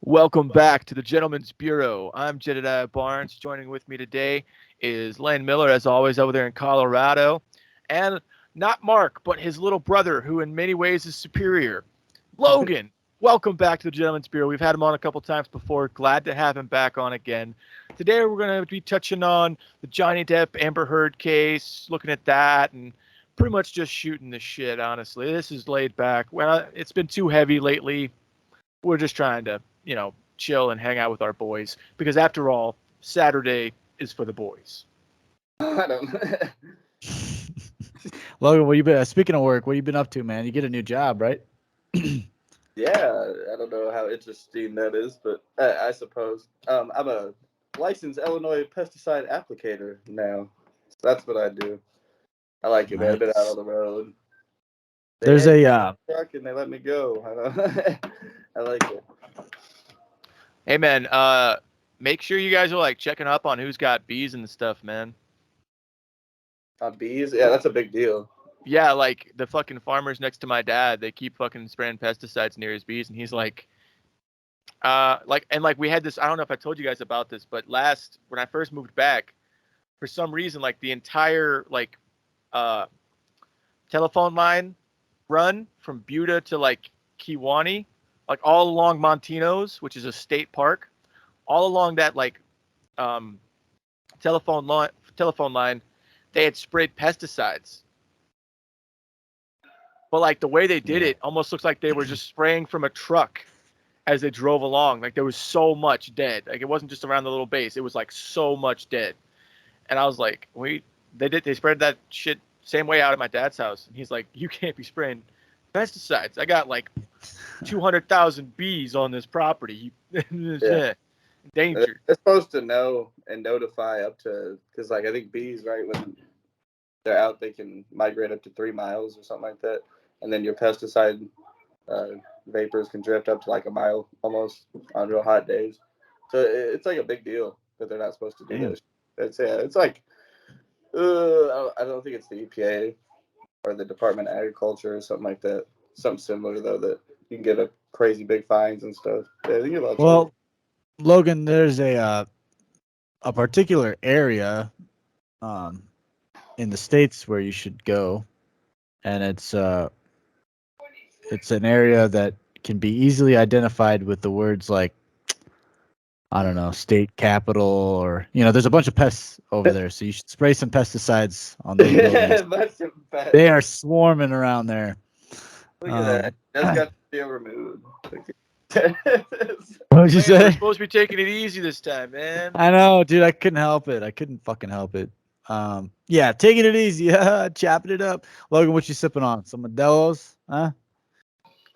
Welcome back to the Gentleman's Bureau. I'm Jedediah Barnes. Joining with me today is Len Miller, as always, over there in Colorado. And not Mark, but his little brother, who in many ways is superior. Logan, welcome back to the Gentleman's Bureau. We've had him on a couple times before. Glad to have him back on again. Today we're going to be touching on the Johnny Depp Amber Heard case, looking at that, and pretty much just shooting the shit, honestly. This is laid back. Well, it's been too heavy lately. We're just trying to chill and hang out with our boys because after all, Saturday is for the boys. I don't. Logan, what you been? Speaking of work, what you been up to, man? You get a new job, right? Yeah, I don't know how interesting that is, but I suppose I'm a licensed Illinois pesticide applicator now. So that's what I do. I like it, man. I've been out on the road. There's a truck and they let me go. I like it. Hey man, make sure you guys are like checking up on who's got bees and stuff, man. Bees? Yeah, that's a big deal. Yeah, like the fucking farmers next to my dad, they keep fucking spraying pesticides near his bees, and he's like, we had this. I don't know if I told you guys about this, but when I first moved back, for some reason, like the entire telephone line run from Buda to like Kewanee, like all along Montino's, which is a state park, all along that telephone line, they had sprayed pesticides. But like the way they did it almost looks like they were just spraying from a truck as they drove along. Like there was so much dead. Like it wasn't just around the little base. It was like so much dead. And I was like, they spread that shit same way out at my dad's house. And he's like, you can't be spraying pesticides. I got like 200,000 bees on this property. Danger. They're supposed to know and notify up to, because like I think bees, right, when they're out, they can migrate up to 3 miles or something like that. And then your pesticide vapors can drift up to like a mile almost on real hot days. So it's like a big deal that they're not supposed to do this. It's like, I don't think it's the EPA or the Department of Agriculture or something like that. Something similar though, that you can get a crazy big fines and stuff. Yeah, Logan, there's a particular area in the States where you should go, and it's an area that can be easily identified with the words like, I don't know, state capital, or there's a bunch of pests over there, so you should spray some pesticides on those buildings. They are swarming around there. Look at that. That's got to be removed. What did you say? We're supposed to be taking it easy this time, man. I know, dude. I couldn't help it. I couldn't fucking help it. Yeah, taking it easy. Chopping it up. Logan, what you sipping on? Some Modelo's? Huh?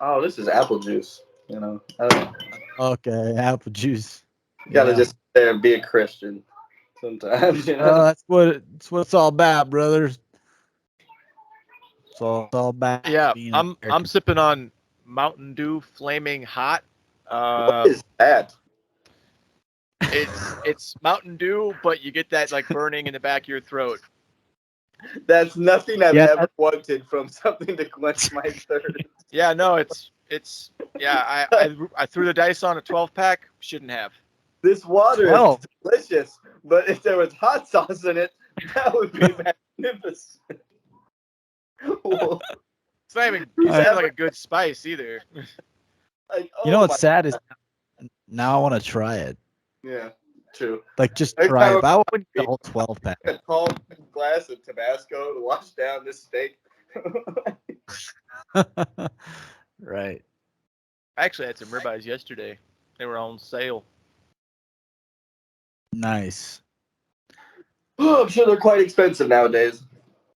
Oh, this is apple juice. Okay, apple juice. You gotta just sit there and be a Christian sometimes, that's what it's all about, brothers. It's all about. Yeah, I'm sipping on Mountain Dew Flaming Hot. What is that? It's Mountain Dew, but you get that like burning in the back of your throat. That's nothing I've ever wanted from something to quench my thirst. Yeah, no, it's I threw the dice on a 12-pack. Shouldn't have. This water is delicious, but if there was hot sauce in it, that would be magnificent. It's not even like a good spice either. Like, what's sad is now I want to try it. Yeah, true. Like just try it. But I want the whole 12-pack. A tall glass of Tabasco to wash down this steak. Right. I actually had some ribeyes yesterday. They were on sale. Nice. Oh, I'm sure they're quite expensive nowadays.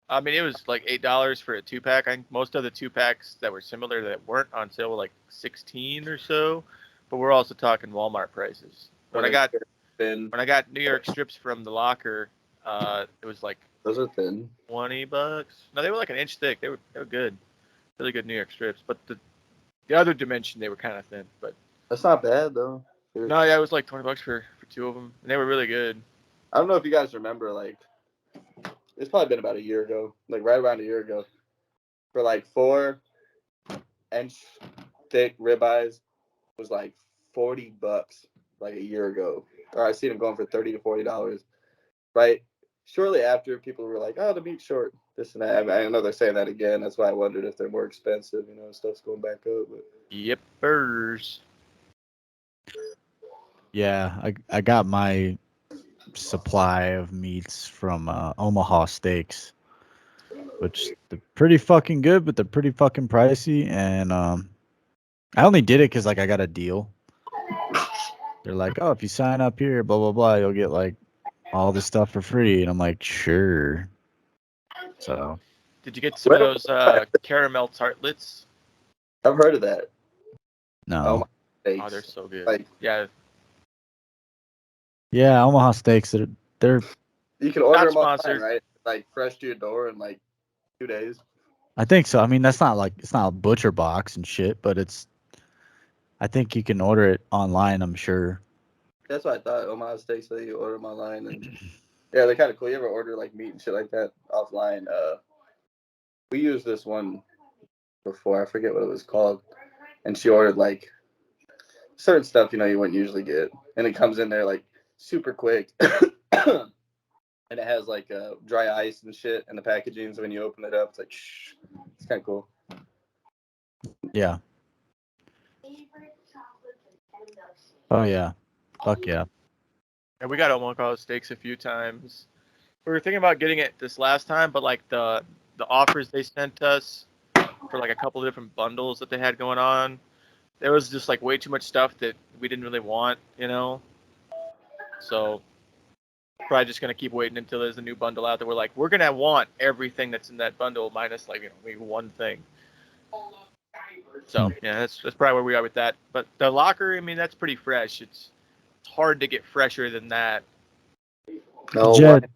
I mean, it was like $8 for a 2-pack. I think most of the 2-packs that were similar that weren't on sale were like $16 or so. But we're also talking Walmart prices. When I got New York strips from the locker, it was like those are thin. $20. No, they were like an inch thick. They were good, really good New York strips. But the other dimension, they were kind of thin. But that's not bad though. No, yeah, it was like $20 for 2 of them, and they were really good. I don't know if you guys remember, like, it's probably been about a year ago, like right around a year ago, for like 4 inch thick ribeyes was like $40 like a year ago. Or I seen them going for $30 to $40. Right. Shortly after, people were like, "Oh, the meat's short, this and that." I mean, I know they're saying that again. That's why I wondered if they're more expensive. Stuff's going back up. But Yippers. Yeah, I got my supply of meats from Omaha Steaks, which they're pretty fucking good, but they're pretty fucking pricey. And I only did it because like I got a deal. They're like, oh, if you sign up here, blah blah blah, you'll get like all this stuff for free. And I'm like, sure. So Did you get some of those caramel tartlets? I've heard of that. no. My steaks. Oh, they're so good. Like, yeah. Yeah, Omaha Steaks. They're you can order Not them online, sponsored. right? Like fresh to your door in like 2 days. I think so. I mean, that's not like it's not a butcher box and shit, but it's. I think you can order it online. I'm sure. That's what I thought. Omaha Steaks, so you order them online, and yeah, they're kind of cool. You ever order like meat and shit like that offline? We used this one before. I forget what it was called, and she ordered like certain stuff you wouldn't usually get, and it comes in there like super quick, and it has like dry ice and shit in the packaging. So when you open it up, it's like shh. It's kind of cool. Yeah. Oh yeah. Fuck yeah. And we got Omaha steaks a few times. We were thinking about getting it this last time, but like the offers they sent us for like a couple of different bundles that they had going on, there was just like way too much stuff that we didn't really want, So probably just gonna keep waiting until there's a new bundle out there. We're gonna want everything that's in that bundle minus like maybe one thing. So yeah, that's probably where we are with that. But the locker, I mean, that's pretty fresh. It's hard to get fresher than that. No, Jed,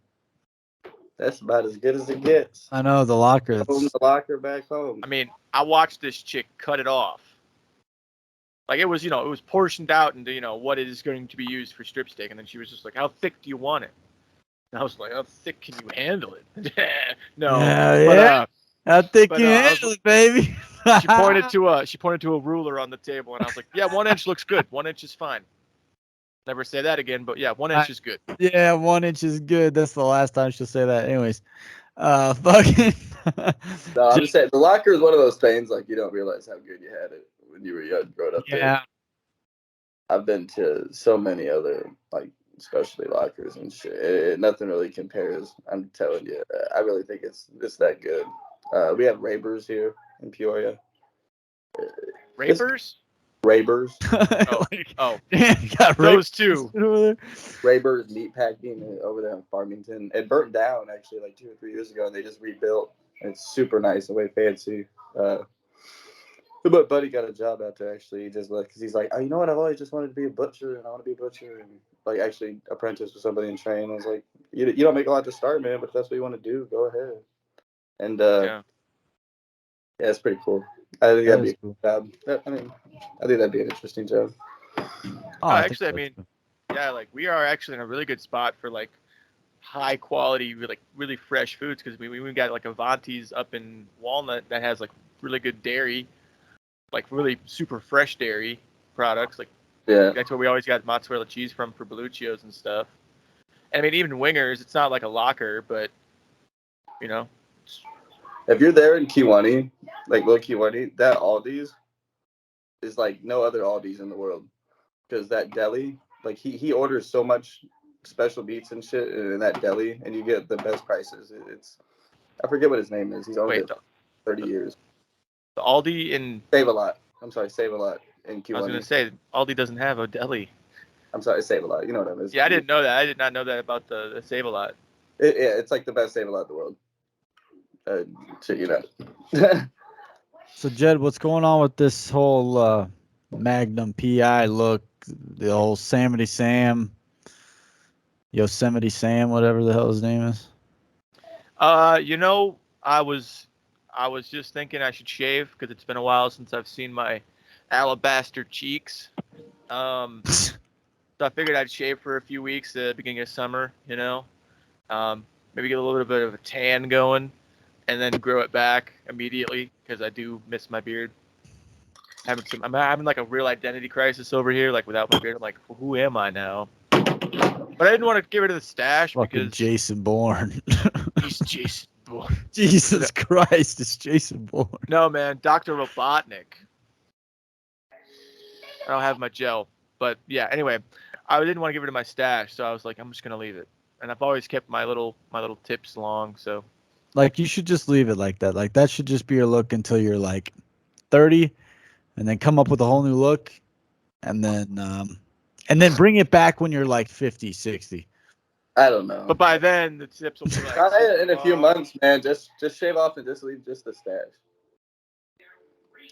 that's about as good as it gets. I know the locker. Home the locker back home. I mean, I watched this chick cut it off. Like it was, it was portioned out into, what is going to be used for strip steak, and then she was just like, "How thick do you want it?" And I was like, "How thick can you handle it?" No, yeah. How thick but, you handle it, baby? she pointed to a ruler on the table, and I was like, "Yeah, 1 inch looks good. 1 inch is fine." Never say that again, but yeah, 1 inch is good. Yeah, 1 inch is good. That's the last time she'll say that. Anyways, fucking. No, I'm just saying the locker is one of those things like you don't realize how good you had it when you were young, growing up. Yeah. There. I've been to so many other like specialty lockers and shit. Nothing really compares. I'm telling you, I really think it's that good. We have Rabers here in Peoria. Rapers? Rabers. Damn, got those two. Rabers meat packing over there in Farmington. It burnt down actually like 2 or 3 years ago, and they just rebuilt. It's super nice and way fancy. But Buddy got a job out there actually. He just because he's like, oh, you know what? I've always just wanted to be a butcher, and I want to be a butcher, and like actually apprentice with somebody and train. I was like, you don't make a lot to start, man, but if that's what you want to do, go ahead. And yeah, it's pretty cool. I think that'd be a cool job. I mean, I think that'd be an interesting job. Oh, actually, I mean, yeah, like we are actually in a really good spot for like high quality, like really fresh foods because we got like Avanti's up in Walnut that has like really good dairy, like really super fresh dairy products. Like that's where we always got mozzarella cheese from for Belluccio's and stuff. And I mean, even Wingers, it's not like a locker, but if you're there in Kiwani, like little Kiwani, that Aldi's is like no other Aldi's in the world because that deli, like he orders so much special meats and shit in that deli, and you get the best prices. It's I forget what his name is. He's owned it 30 years. The Aldi in Save a Lot. I'm sorry, Save a Lot in Q1. I was gonna say Aldi doesn't have a deli. I'm sorry, Save a Lot. You know what I mean? Yeah, I didn't know that. I did not know that about the Save a Lot. It's like the best Save a Lot in the world. So Jed, what's going on with this whole Magnum PI look? The whole Yosemite Sam, whatever the hell his name is. I was just thinking I should shave because it's been a while since I've seen my alabaster cheeks. So I figured I'd shave for a few weeks at the beginning of summer, maybe get a little bit of a tan going and then grow it back immediately because I do miss my beard. I'm having like a real identity crisis over here. Like without my beard, I'm like, who am I now? But I didn't want to get rid of the stash Fucking because Jason Bourne. he's Jason Bourne. Jesus Christ, it's Jason Bourne. No, man, Dr. Robotnik. I don't have my gel, but yeah. Anyway, I didn't want to get rid of my stash, so I was like, I'm just gonna leave it. And I've always kept my little tips long, so. Like, you should just leave it like that. Like, that should just be your look until you're like 30, and then come up with a whole new look, and then bring it back when you're like 50, 60. I don't know. But by then, the tips will be like. In a few months, man, just shave off and just leave just the stash.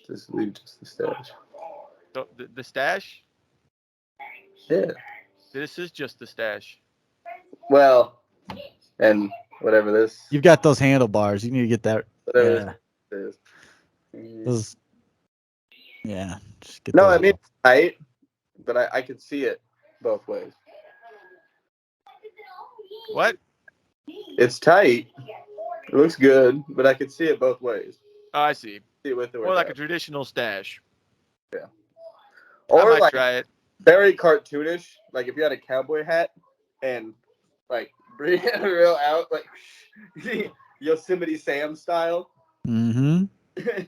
Just leave just the stash. The stash? Yeah. This is just the stash. Well, and whatever this. You've got those handlebars. You need to get that. Whatever Yeah. this is. Those, yeah. Just get No, those I mean off. it's tight, but I could see it both ways. What? It's tight. It looks good, but I could see it both ways. Oh, I see. See it with or More like a without. traditional stash. I Or might like try it. very cartoonish. Like if you had a cowboy hat and like bring it real out, like Yosemite Sam style. Mm-hmm.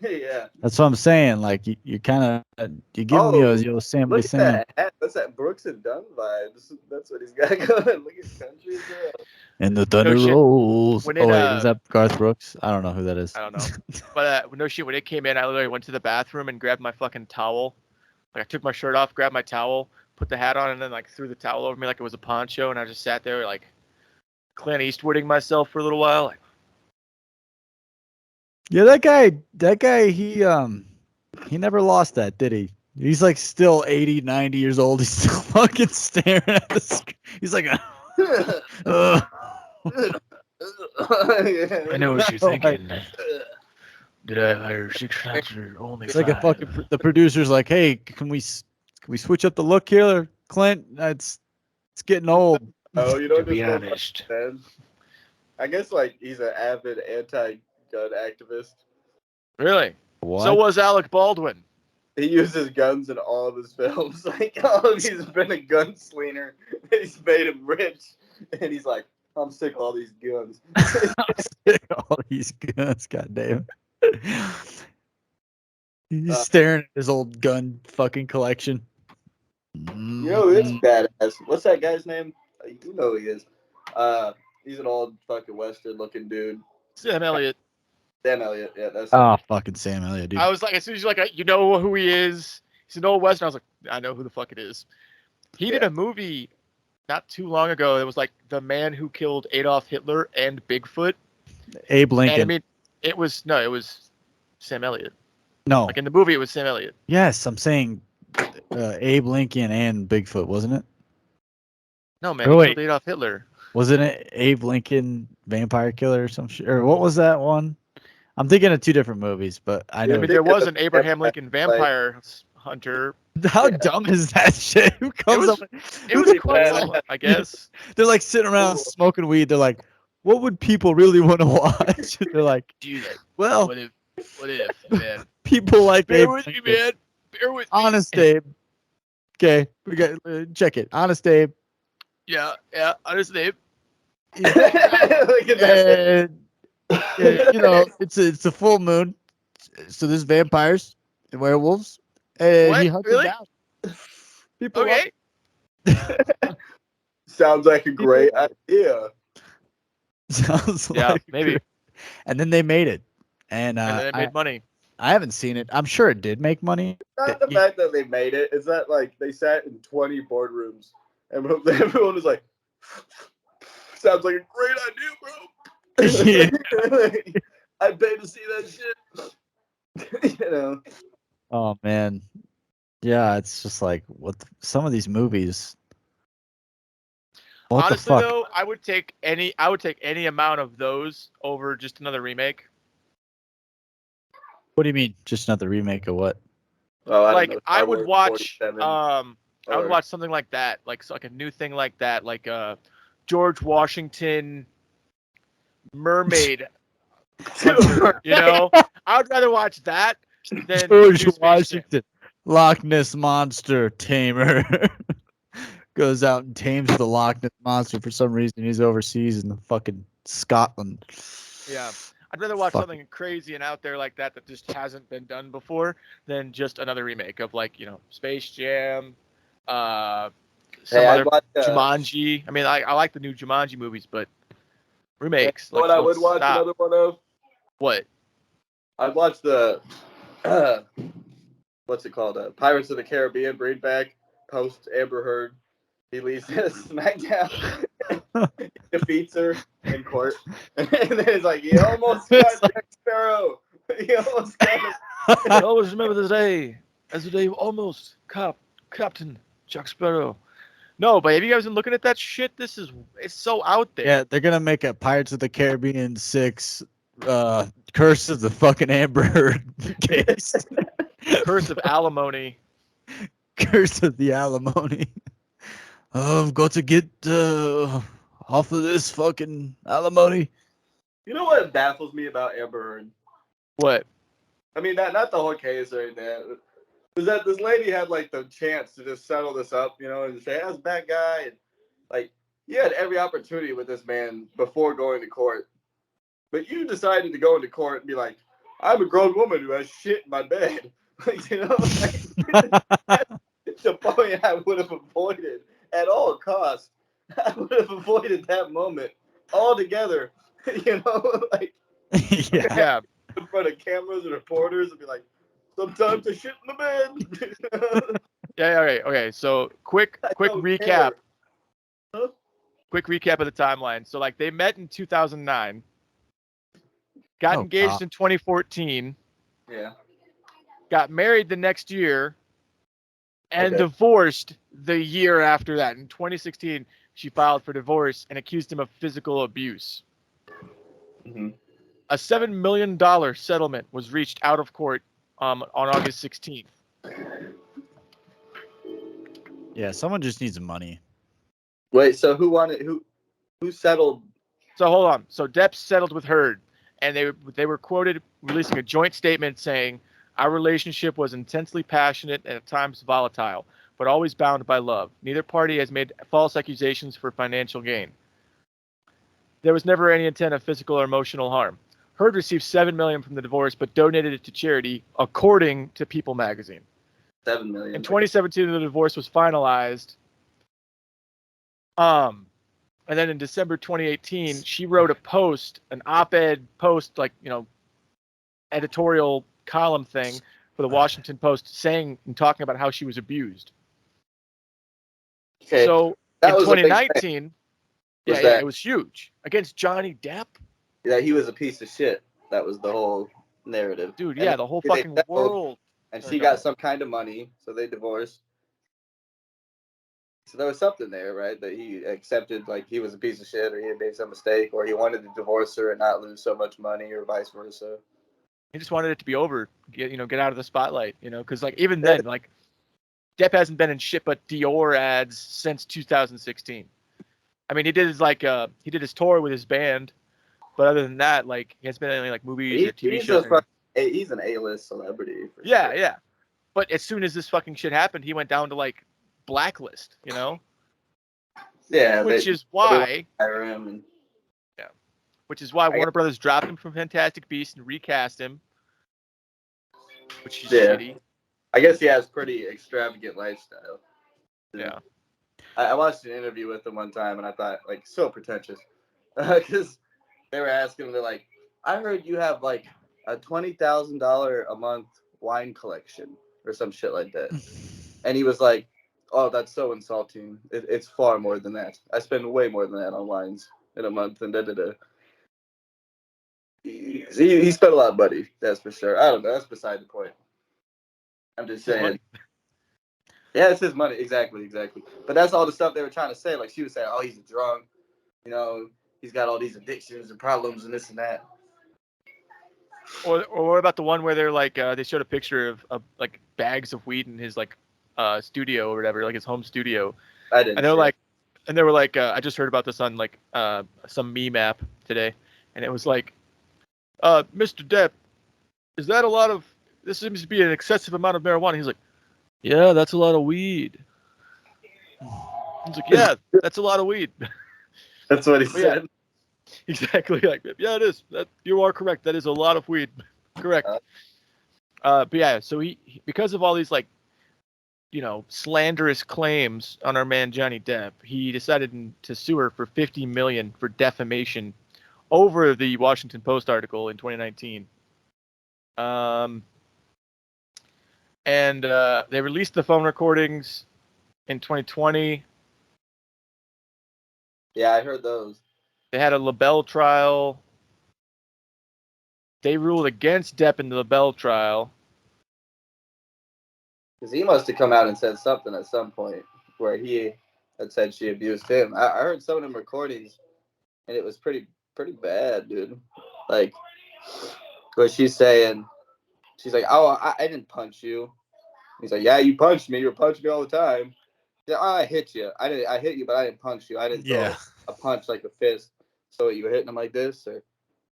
Yeah. That's what I'm saying. Like, you're kind of you're giving me a Yosemite Look at Sam. that hat. That's that Brooks and Dunn vibes. That's what he's got going. Look at country as well. And the thunder No shit. rolls. When Oh it, wait, is that Garth Brooks? I don't know who that is. I don't know. But no shit, when it came in, I literally went to the bathroom and grabbed my fucking towel. Like I took my shirt off, grabbed my towel, put the hat on, and then like threw the towel over me like it was a poncho, and I just sat there like Clint Eastwooding myself for a little while. Like, Yeah, that guy, he never lost that, did he? He's like still 80, 90 years old. He's still fucking staring at the screen. He's like, I know what you're thinking. Did I hire 6 shots or only it's 5? like a fucking. The producer's like, hey, can we switch up the look here, Clint? It's getting old. Oh, you know To what be this honest. said? I guess like he's an avid anti-gun activist. Really? What? So was Alec Baldwin. He uses guns in all of his films. Like, oh, he's been a gunslinger. He's made him rich, and he's like, I'm sick of all these guns. all these guns, goddamn. He's staring at his old gun fucking collection. You know, it's badass. What's that guy's name? You know who he is. He's an old fucking Western-looking dude. Sam Elliott. Sam Elliott. Yeah, that's. Oh, fucking Sam Elliott, dude. I was like, as soon as you're like, you know who he is. He's an old Western. I was like, I know who the fuck it is. He did a movie not too long ago that was like the man who killed Adolf Hitler and Bigfoot. Abe Lincoln. And I mean, it was Sam Elliott. No. Like in the movie, it was Sam Elliott. Yes, I'm saying Abe Lincoln and Bigfoot, wasn't it? No, man, Oh, he wait. killed Adolf Hitler. Wasn't it Abe Lincoln Vampire Killer or some shit? Or what was that one? I'm thinking of two different movies, but I know. I mean, there was an Abraham Lincoln vampire hunter. How dumb is that shit? Who comes up? It was cool, I guess. They're like sitting around smoking weed. They're like, "What would people really want to watch?" They're like, Dude, "Well, what if, man? people like Bear Abe with me, Lincoln. man. Bear with me. Honest Abe." Okay, we got check it. Honest Abe. Yeah, honest Abe. Look at that. And, you know, it's a full moon, so there's vampires and werewolves, and What? he hunts Really? them down. People Okay. Sounds like a great idea. Sounds Yeah, like maybe. And then they made it, and, And then it made money. I haven't seen it. I'm sure it did make money. Not the fact that they made it. It's that like they sat in 20 boardrooms and everyone was like, "Sounds like a great idea, bro." I paid to see that shit. You know. Oh man, yeah, it's just like some of these movies. What Honestly, the fuck? though, I would take any amount of those over just another remake. What do you mean? Just another remake of what? Oh, Like know, I Star would Wars watch 47 I would or- watch something like that, like a new thing like that, like George Washington mermaid hunter, you know? I would rather watch that than George New Space Jam. Washington. Loch Ness monster tamer goes out and tames the Loch Ness monster for some reason. He's overseas in the fucking Scotland. Yeah. I'd rather watch Fuck. something crazy and out there like that just hasn't been done before than just another remake of like, Space Jam, some Hey, I'd other watch. Jumanji. I mean, I like the new Jumanji movies, but remakes, What like, I would let's watch stop. another one of. What? I'd watch the. Uh, what's it called? Pirates of the Caribbean bring back post Amber Heard. He leaves SmackDown, he defeats her in court, and then he's like, "He almost got Jack Sparrow. He almost got him." I always remember the day as the day you almost Captain Jack Sparrow. No, but have you guys been looking at that shit? It's so out there. Yeah, they're gonna make a Pirates of the Caribbean 6 Curse of the fucking Amber Heard case. Curse of alimony. Curse of the alimony. I've got to get off of this fucking alimony. You know what baffles me about Amber Heard? What? I mean, not the whole case or anything. Is that this lady had like the chance to just settle this up, and say, "That's a bad guy," and like you had every opportunity with this man before going to court, but you decided to go into court and be like, "I'm a grown woman who has shit in my bed," like, that's the point I would have avoided at all costs. I would have avoided that moment altogether, like Yeah. Yeah. in front of cameras and reporters and be like, "Sometimes I shit in the bed." Yeah. Okay. So quick don't recap. care. Huh? Quick recap of the timeline. So like they met in 2009, got Oh, engaged God. in 2014, Yeah. got married the next year, and Okay. divorced the year after that. In 2016, she filed for divorce and accused him of physical abuse. Mm-hmm. A $7 million settlement was reached out of court on August 16th. Yeah, someone just needs money. Wait, so who settled? So hold on. So Depp settled with Heard, and they were quoted releasing a joint statement saying, "Our relationship was intensely passionate and at times volatile, but always bound by love. Neither party has made false accusations for financial gain. There was never any intent of physical or emotional harm." Heard received $7 million from the divorce, but donated it to charity, according to People magazine. 7 million. In 2017, the divorce was finalized. And then in December 2018, she wrote a post, an op-ed post, like, editorial column thing for the Washington Post, saying and talking about how she was abused. Okay. So That in was a big thing. 2019, it was huge against Johnny Depp. Yeah, he was a piece of shit. That was the whole narrative. Dude, And yeah, the whole they fucking settled, world. and she turned got on it. some kind of money, so they divorced. So there was something there, right? That he accepted, like he was a piece of shit, or he had made some mistake, or he wanted to divorce her and not lose so much money, or vice versa. He just wanted it to be over, get out of the spotlight, because like even then, like Depp hasn't been in shit but Dior ads since 2016. I mean, he did his tour with his band, but other than that, like he hasn't been in any like movies or TV shows. He's an A-list celebrity. For Yeah, sure. yeah. But as soon as this fucking shit happened, he went down to like blacklist, Yeah, which is why him Warner Brothers dropped him from Fantastic Beasts and recast him, which is Yeah. shitty. I guess he has pretty extravagant lifestyle. Yeah. I watched an interview with him one time, and I thought, like, so pretentious. Because they were asking him, they're like, "I heard you have, like, a $20,000 a month wine collection or some shit like that." And he was like, "Oh, that's so insulting. It's far more than that. I spend way more than that on wines in a month." And da-da-da. He spent a lot of money, that's for sure. I don't know. That's beside the point. I'm just saying. Yeah, it's his money. Exactly. But that's all the stuff they were trying to say. Like, she was saying, "Oh, he's a drunk. He's got all these addictions and problems and this and that." Or what about the one where they're like they showed a picture of like bags of weed in his like studio or whatever, like his home studio. I didn't. And they're like, and they were like, I just heard about this on like some meme app today, and it was like, Mr. Depp, is that a lot of? This seems to be an excessive amount of marijuana. He's like, Yeah, that's a lot of weed. He's like, yeah, that's a lot of weed. That's what he But yeah, said. exactly. Like, yeah, it is. That you are correct. That is a lot of weed. Correct. Uh, But yeah, so because of all these like slanderous claims on our man Johnny Depp, he decided to sue her for 50 million for defamation over the Washington Post article in 2019. Um, and they released the phone recordings in 2020. yeah, I heard those. They had a LaBelle trial. They ruled against Depp in the LaBelle trial. Because he must have come out and said something at some point where he had said she abused him. I heard some of them recordings, and it was pretty bad, dude. Like, what she's saying, she's like, "Oh, I didn't punch you." He's like, "Yeah, you punched me. You were punching me all the time." Yeah, oh, I hit you. I hit you, but I didn't punch you. I didn't throw Yeah. a punch like a fist. So you were hitting him like this, or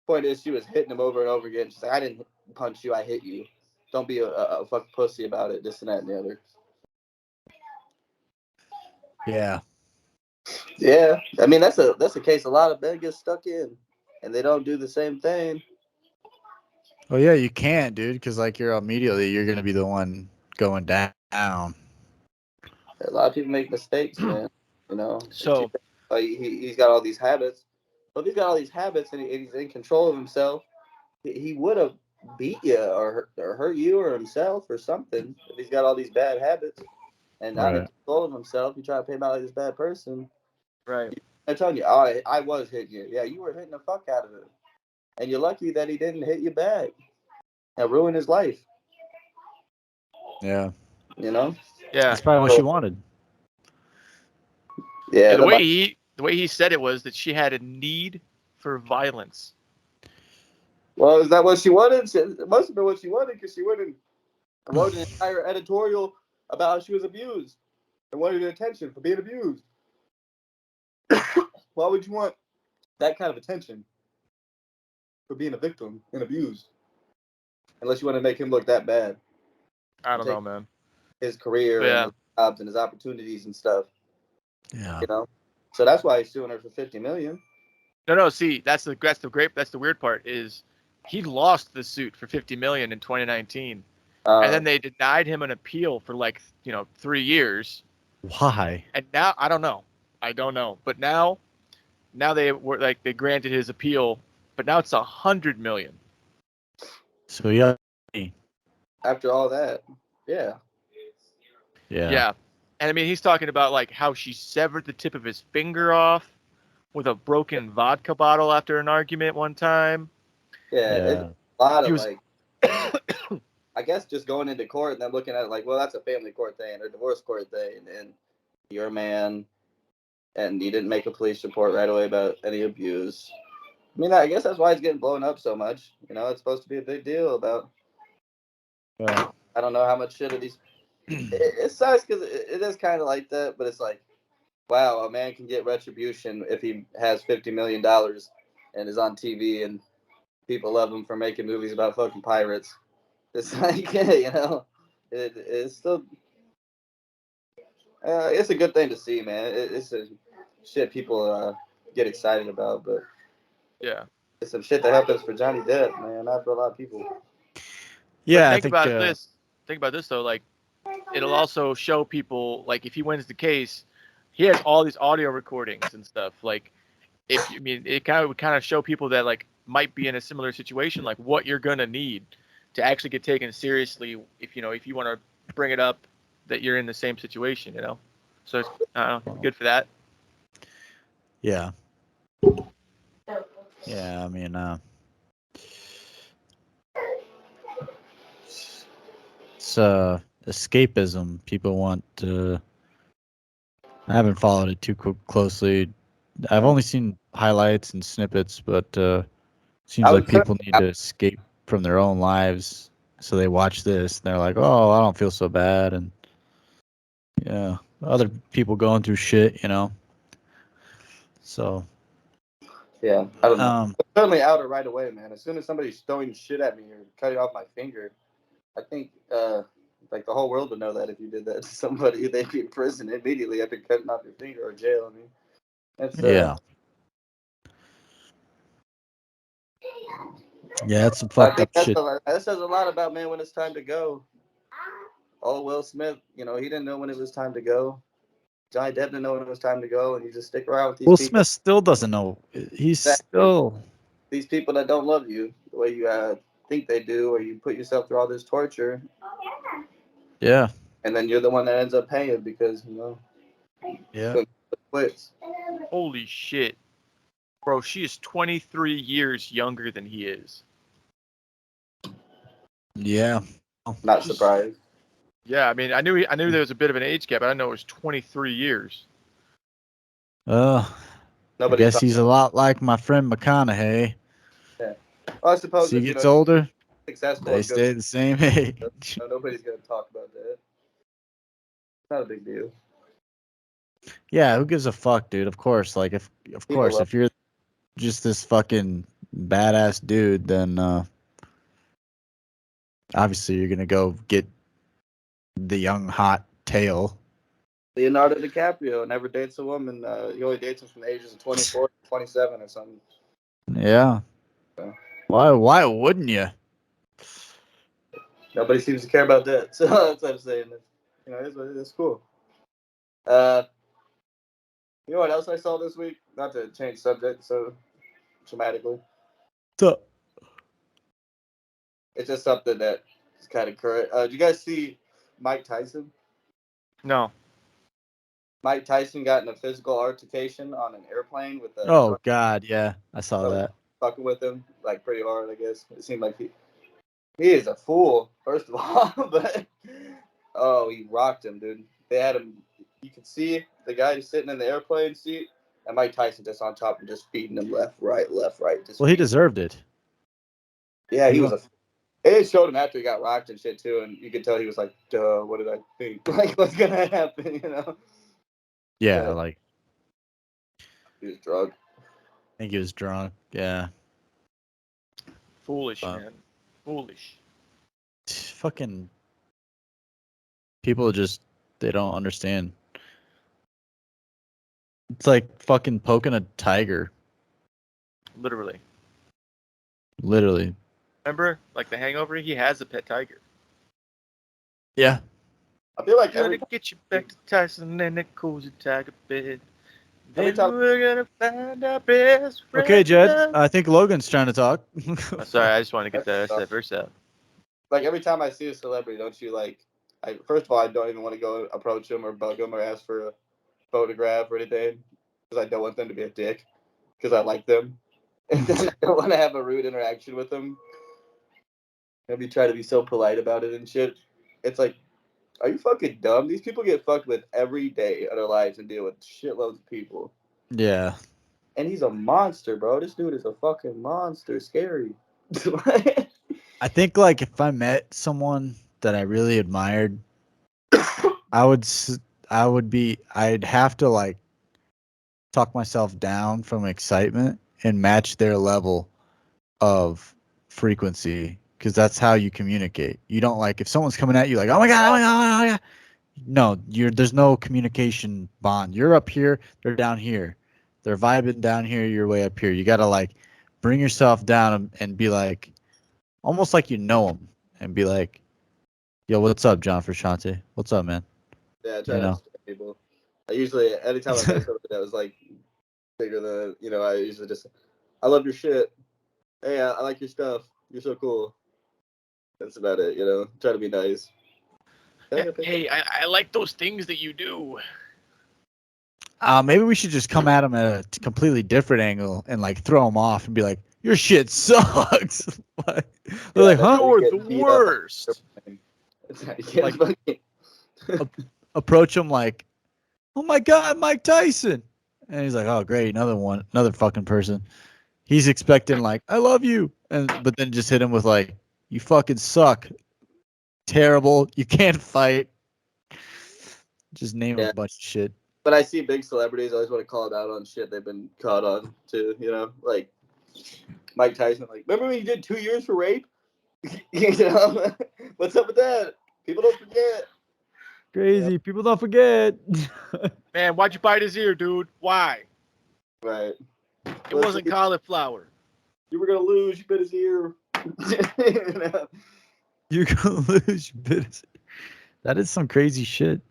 point is, she was hitting him over and over again. She's like, "I didn't punch you. I hit you. Don't be a fucking pussy about it. This and that and the other." Yeah. Yeah, I mean that's a case a lot of men get stuck in, and they don't do the same thing. Oh yeah, you can't, dude, because like you're gonna be the one going down. A lot of people make mistakes, man. You know, So like he's got all these habits. But if he's got all these habits and he's in control of himself, he would have beat you or hurt you or himself or something. If he's got all these bad habits and not in Right. control of himself, you try to paint him out like this bad person. right, I'm telling you, I was hitting you. Yeah, you were hitting the fuck out of him, and you're lucky that he didn't hit you back and ruin his life. Yeah. You know. yeah, That's probably what she So, wanted. yeah, yeah. the The way he said it was that she had a need for violence. well, is that what she wanted? It must have been what she wanted because she went and wrote an entire editorial about how she was abused and wanted attention for being abused. Why would you want that kind of attention for being a victim and abused? Unless you want to make him look that bad I and don't take know, man. his But career and yeah, his jobs and his opportunities and stuff. Yeah. You know, so that's why he's suing her for 50 million. no, no. See, that's the weird part is he lost the suit for 50 million in 2019, and Uh, then they denied him an appeal for like 3 years, Why? and now I don't know, but now they were like they granted his appeal, but now it's 100 million. So yeah. after all that, yeah, Yeah. Yeah, and I mean he's talking about like how she severed the tip of his finger off with a broken vodka bottle after an argument one time. yeah, it's Yeah. a lot He of was like, I guess just going into court and then looking at it like, well, that's a family court thing or divorce court thing, and you're a man and you didn't make a police report right away about any abuse. I mean, I guess that's why it's getting blown up so much. You know, it's supposed to be a big deal about. Yeah. I don't know how much shit of these. It sucks because it is kind of like that, but it's like, wow, a man can get retribution if he has $50 million and is on TV and people love him for making movies about fucking pirates. It's like, you know, it's still. It's a good thing to see, man. It's a shit people get excited about, but yeah. it's some shit that happens for Johnny Depp, man, not for a lot of people. But Yeah, I think think about this though, like it'll also show people like if he wins the case, he has all these audio recordings and stuff. Like if you I mean it kind of would kind of show people that like might be in a similar situation, like what you're gonna need to actually get taken seriously if if you want to bring it up that you're in the same situation. So it's good for that. yeah. Yeah, I mean it's escapism. People want I haven't followed it too closely. I've only seen highlights and snippets, but seems I was like people need to escape from their own lives. So they watch this and they're like, "Oh, I don't feel so bad." And yeah, other people going through shit. So, yeah, I don't know. um, I'm certainly out right away, man. As soon as somebody's throwing shit at me or cutting off my finger, I think like the whole world would know that if you did that to somebody, they'd be in prison immediately after cutting off your finger or jail. I mean, that's Yeah. Yeah, that's some I fucked think up shit. that says a lot about man when it's time to go. Oh, Will Smith, you know, he didn't know when it was time to go. Johnny Depp didn't know when it was time to go, and you just stick around with these Will people. Smith still doesn't know. He's Exactly. still. These people that don't love you the way you think they do, or you put yourself through all this torture, Yeah. and then you're the one that ends up paying because you know Yeah. couldn't quit. Holy shit. Bro, she is 23 years younger than he is. Yeah. Not She's, surprised. yeah, I mean, I knew there was a bit of an age gap, but I didn't know it was 23 years. I Nobody guess talks. he's a lot like my friend McConaughey. Yeah. Well, I As suppose he if you know gets older, successful they and good, stay the same age. nobody's gonna talk about that. It's not a big deal. Yeah, who gives a fuck, dude? Of course, like People love. if you're just this fucking badass dude, then obviously you're gonna go get the young hot tail. Leonardo DiCaprio never dates a woman. He only dates them from the ages of 24 to 27 or something. Yeah. So, Why wouldn't you? nobody seems to care about that. So that's what I'm saying. You know, it's cool. Uh, you know what else I saw this week? Not to change subject so dramatically. So, It's just something that is kind of current. Did you guys see Mike Tyson? No. Mike Tyson got in a physical altercation on an airplane with a oh drunk God, yeah, I saw that was that. fucking with him like pretty hard. I guess it seemed like he is a fool first of all, but oh, he rocked him, dude. They had him. You could see the guy just sitting in the airplane seat, and Mike Tyson just on top and just feeding him left, right, just Well, he feeding. deserved it. Yeah, He he was went, a. It showed him after he got rocked and shit too, and you could tell he was like, "Duh, what did I think? Like, what's gonna happen?" You know. yeah, But like he was drunk. I think he was drunk. Yeah, Foolish, uh, man. Foolish. fucking people just they don't understand. It's like fucking poking a tiger, Literally. literally. Remember? Like the hangover? He has a pet tiger. Yeah. I feel like Gonna get you back to Tyson and that cozy tiger bed. every Then time we're gonna find our best Okay, friend. Jed. I think Logan's trying to talk. Oh, sorry, I just wanted to get that verse out. like every time I see a celebrity, don't you like? First of all, I don't even want to go approach him or bug him or ask for a photograph or anything because I don't want them to be a dick because I like them, and then I don't want to have a rude interaction with them. Maybe try to be so polite about it and shit. It's like, are you fucking dumb? These people get fucked with every day of their lives and deal with shitloads of people. Yeah. And he's a monster, bro. This dude is a fucking monster. Scary. I think like if I met someone that I really admired, I would I'd have to like talk myself down from excitement and match their level of frequency because that's how you communicate. You don't like if someone's coming at you like, "Oh my god, oh my god, oh my god." No, there's no communication bond. You're up here, they're down here. They're vibing down here, you're way up here. You got to like bring yourself down and be like almost like you know them and be like, "Yo, what's up, John Frusciante? What's up, man?" Yeah, I try You not to know. scare people. I usually, anytime I met somebody that was like bigger than, I usually just, I love your shit. Hey, I like your stuff. You're so cool. That's about it, Try to be nice. Hey, I like those things that you do. Maybe we should just come at them at a completely different angle and like throw them off and be like, "Your shit sucks." Like, they're Yeah, like, that's "Huh?" how you You're the get beat up. worst. That's how you get Like fucking- approach him like, "Oh my god, Mike Tyson," and he's like, "Oh great, another fucking person." He's expecting like, "I love you," but then just hit him with like, "You fucking suck, terrible, you can't fight." Just name a Yeah, bunch of shit. but I see big celebrities. I always want to call it out on shit they've been caught on too. Like Mike Tyson. Like, remember when you did 2 years for rape? What's up with that? People don't forget. Crazy. People don't forget. Man, why'd you bite his ear, dude? Why? Right. It wasn't cauliflower. You were gonna lose. You bit his ear. You know? You're gonna lose your business. That is some crazy shit.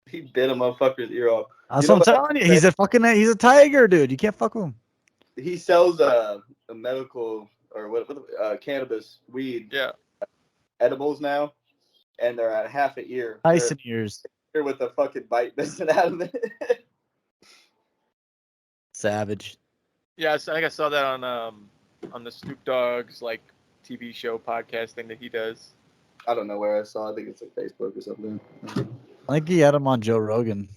He bit a motherfucker's ear off. That's You know what I'm what? telling you. He's a tiger, dude. You can't fuck with him. He sells a medical or cannabis weed Yeah. edibles now, and they're at half a ear. Tyson ears. They're with a fucking bite missing out of it. Savage. Yeah, I think I saw that on the Snoop Dogg's like TV show podcast thing that he does. I don't know where I saw. I think it's like Facebook or something. I think he had him on Joe Rogan.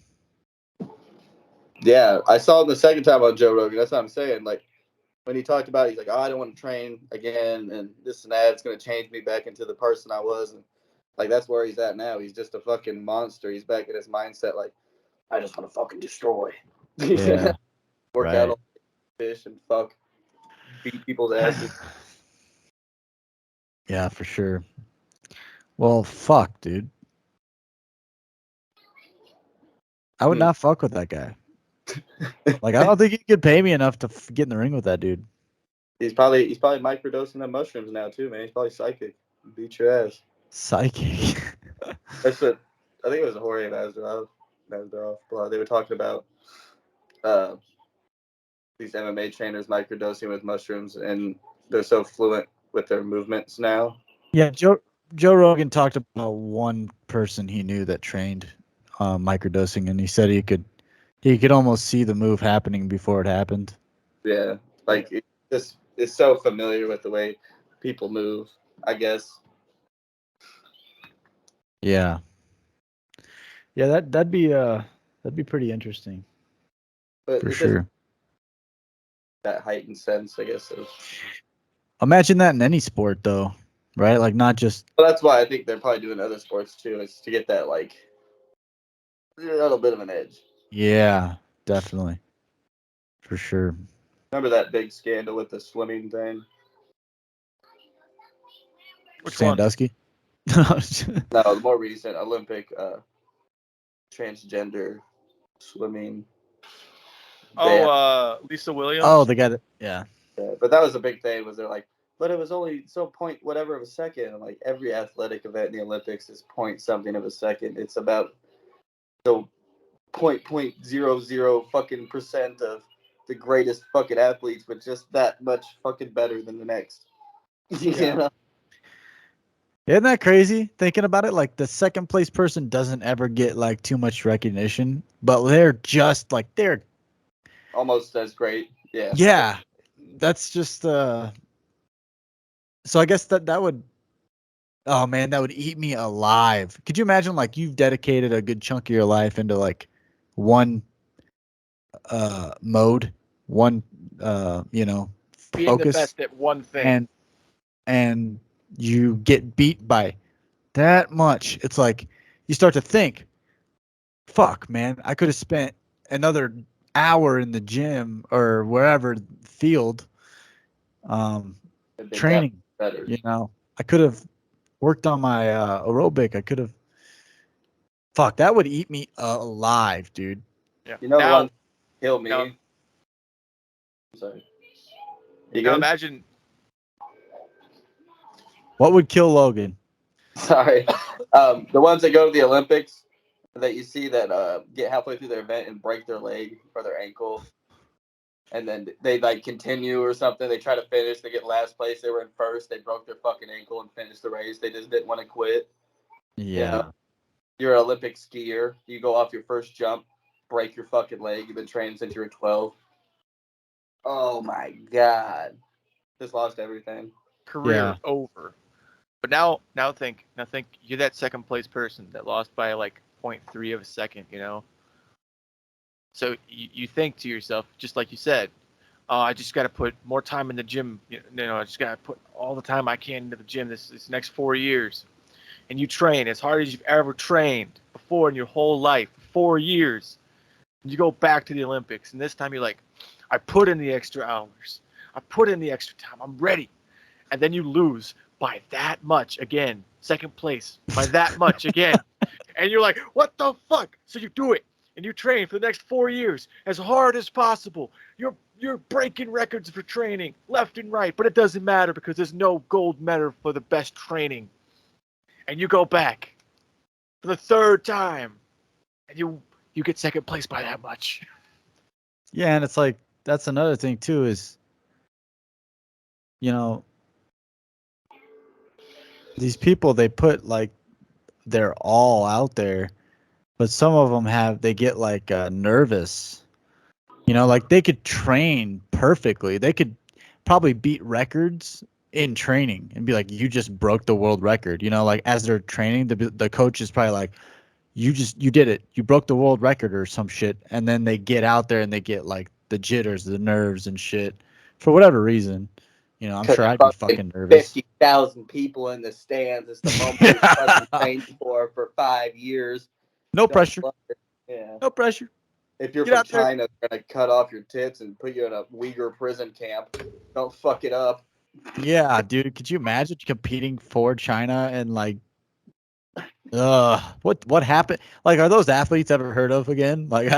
Yeah, I saw him the second time on Joe Rogan. That's what I'm saying. Like when he talked about it, he's like, "Oh, I don't want to train again, and this and that. It's going to change me back into the person I was." And like that's where he's at now. He's just a fucking monster. He's back in his mindset. Like I just want to fucking destroy. Yeah. Work Right. out all fish and fuck, beat people's asses. Yeah, for sure. Well, fuck, dude. I would not fuck with that guy. Like, I don't think he could pay me enough to get in the ring with that dude. He's probably microdosing them mushrooms now too, man. He's probably psychic. Beat your ass. Psychic. That's what I think it was Jorge Masvidal. But they were talking about these MMA trainers microdosing with mushrooms, and they're so fluent with their movements now. Yeah, Joe Rogan talked about one person he knew that trained microdosing, and he said he could almost see the move happening before it happened. Yeah, like it's so familiar with the way people move, I guess. Yeah. Yeah, that'd be pretty interesting. But For it's just sure. that heightened sense, I guess. Imagine that in any sport though, right? Like not just Well, that's why I think they're probably doing other sports too, is to get that like a little bit of an edge. yeah, definitely. For sure. Remember that big scandal with the swimming thing? Which one? Sandusky? No, the more recent Olympic transgender swimming. Oh, Lisa Williams. Oh, they got it. Yeah. Yeah, but that was a big thing. Was they're like, but it was only so point whatever of a second. And like every athletic event in the Olympics is point something of a second. It's about so .0.00 fucking percent of the greatest fucking athletes, but just that much fucking better than the next. You know? Isn't that crazy? Thinking about it, like the second place person doesn't ever get like too much recognition, but they're just like they're Almost as great. Yeah. yeah. That's just so I guess that would oh man, that would eat me alive. Could you imagine like you've dedicated a good chunk of your life into like one mode, one being the focus best at one thing. and you get beat by that much. It's like you start to think, fuck, man, I could have spent another hour in the gym or wherever field training. Better. You know, I could have worked on my aerobic. I could have. Fuck, that would eat me alive, dude. Yeah. You know the now, one kill me. now, I'm sorry. You now good? imagine. What would kill Logan? Sorry. The ones that go to the Olympics that you see that get halfway through their event and break their leg or their ankle, and then they like continue or something. They try to finish. They get last place. They were in first. They broke their fucking ankle and finished the race. They just didn't want to quit. Yeah. You know? You're an Olympic skier. You go off your first jump, break your fucking leg. You've been training since you were 12. Oh my god. Just lost everything. Career over. But now think you're that second place person that lost by like 0.3 of a second, you know. So you think to yourself, just like you said, I just got to put more time in the gym. You know, I just got to put all the time I can into the gym this next 4 years. And you train as hard as you've ever trained before in your whole life, 4 years. And you go back to the Olympics, and this time you're like, I put in the extra hours. I put in the extra time. I'm ready. And then you lose by that much again. Second place by that much again. And you're like, what the fuck? So you do it and you train for the next 4 years as hard as possible. You're breaking records for training left and right, but it doesn't matter because there's no gold medal for the best training. And you go back for the third time, and you get second place by that much. Yeah, and it's like that's another thing too is, you know, these people they put like their all out there, but some of them they get like nervous. You know, like they could train perfectly. They could probably beat records in training and be like, "You just broke the world record." You know, like as they're training, the coach is probably like, you did it. You broke the world record or some shit." And then they get out there and they get like the jitters, the nerves and shit for whatever reason. You know, I'm Because sure I'd be fucking fucking nervous. 50,000 people in the stands. It's the moment you fucking trained for 5 years. No Don't pressure. let it. Yeah. No pressure. If you're Get from out there. China, they're gonna cut off your tits and put you in a Uyghur prison camp. Don't fuck it up. Yeah, dude. Could you imagine competing for China and like, what happened? Like, are those athletes ever heard of again? Like, I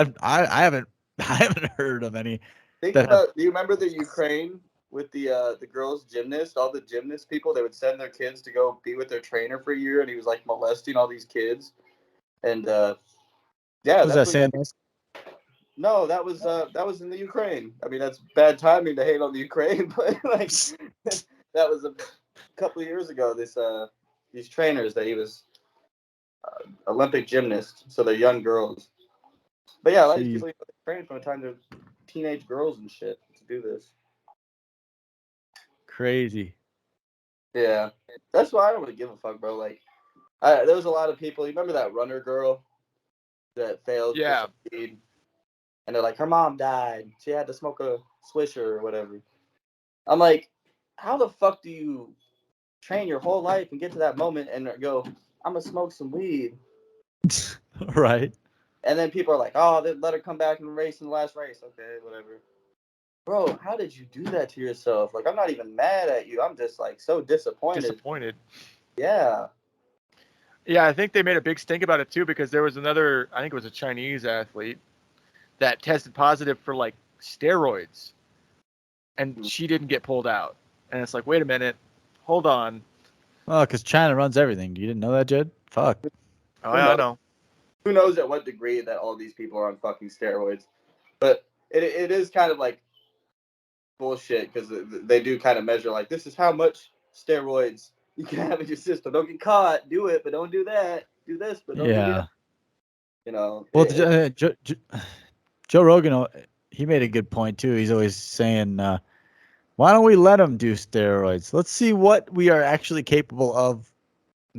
haven't I haven't heard of any Think that have. about. Do you remember the Ukraine with the girls gymnast? All the gymnast people, they would send their kids to go be with their trainer for a year, and he was like molesting all these kids. And yeah, Was that's that what. Sanders? No, that was in the Ukraine. I mean, that's bad timing to hate on the Ukraine, but like that was a couple of years ago. These trainers that he was Olympic gymnast, so they're young girls. But yeah, a lot of these Jeez, people train from the time they're teenage girls and shit to do this. crazy. Yeah, that's why I don't really give a fuck, bro. Like, there was a lot of people. You remember that runner girl that failed for Yeah. some weed, and they're like, her mom died. She had to smoke a swisher or whatever. I'm like, how the fuck do you train your whole life and get to that moment and go, I'm gonna smoke some weed? Right. And then people are like, oh, they let her come back and race in the last race. Okay, whatever. Bro, how did you do that to yourself? Like, I'm not even mad at you. I'm just like so disappointed. Disappointed. Yeah. Yeah, I think they made a big stink about it too because there was another, I think it was a Chinese athlete that tested positive for like steroids and she didn't get pulled out. And it's like, wait a minute, hold on. Oh, because China runs everything. You didn't know that, Jed? Fuck. Oh, Who yeah, I knows? know. Who knows at what degree that all these people are on fucking steroids? But it is kind of like bullshit because they do kind of measure like this is how much steroids you can have in your system. Don't get caught. Do it, but don't do that. Do this, but don't do the other. Yeah. You know. Well, Joe Rogan, he made a good point too. He's always saying, "Why don't we let them do steroids? Let's see what we are actually capable of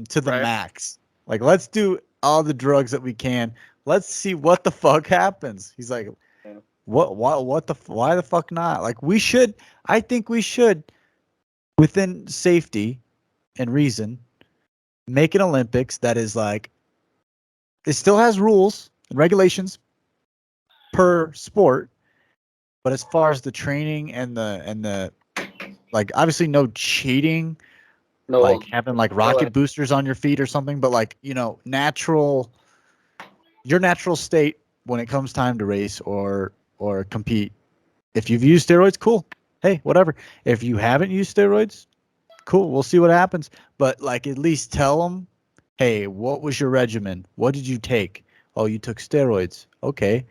to the Right? max. Like, let's do all the drugs that we can. Let's see what the fuck happens." He's like, Yeah. why the fuck not? Like, we should. I think we should, within safety and reason, make an Olympics that is like it still has rules and regulations per sport, but as far as the training and the like, obviously no cheating, No, like having like no, rocket boosters on your feet or something, but like, natural, your natural state when it comes time to race or compete. If you've used steroids, cool. Hey, whatever. If you haven't used steroids, cool. We'll see what happens. But like, at least tell them, hey, what was your regimen? What did you take? Oh, you took steroids. Okay.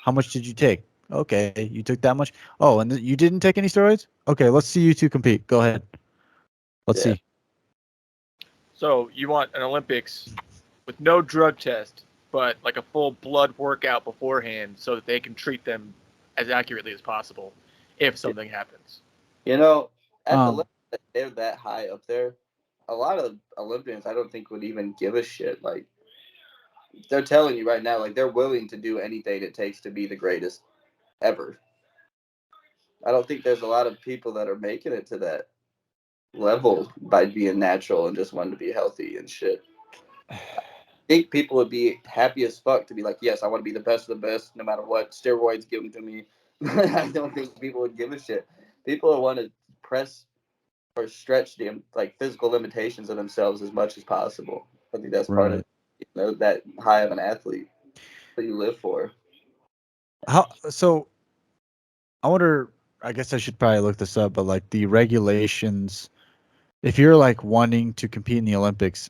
How much did you take? Okay, you took that much. Oh, and you didn't take any steroids? Okay, let's see you two compete. Go ahead. Let's yeah. see. So you want an Olympics with no drug test, but like a full blood workout beforehand so that they can treat them as accurately as possible if something happens. You know, at the Um, level that they're that high up there, a lot of Olympians I don't think would even give a shit. Like they're telling you right now, like they're willing to do anything it takes to be the greatest ever. I don't think there's a lot of people that are making it to that level by being natural and just wanting to be healthy and shit. I think people would be happy as fuck to be like, yes, I want to be the best of the best, no matter what steroids give them to me. I don't think people would give a shit. People want to press or stretch the like physical limitations of themselves as much as possible. I think that's part of Right. that high of an athlete that you live for. How so? I wonder. I guess I should probably look this up, but like the regulations, if you're like wanting to compete in the Olympics,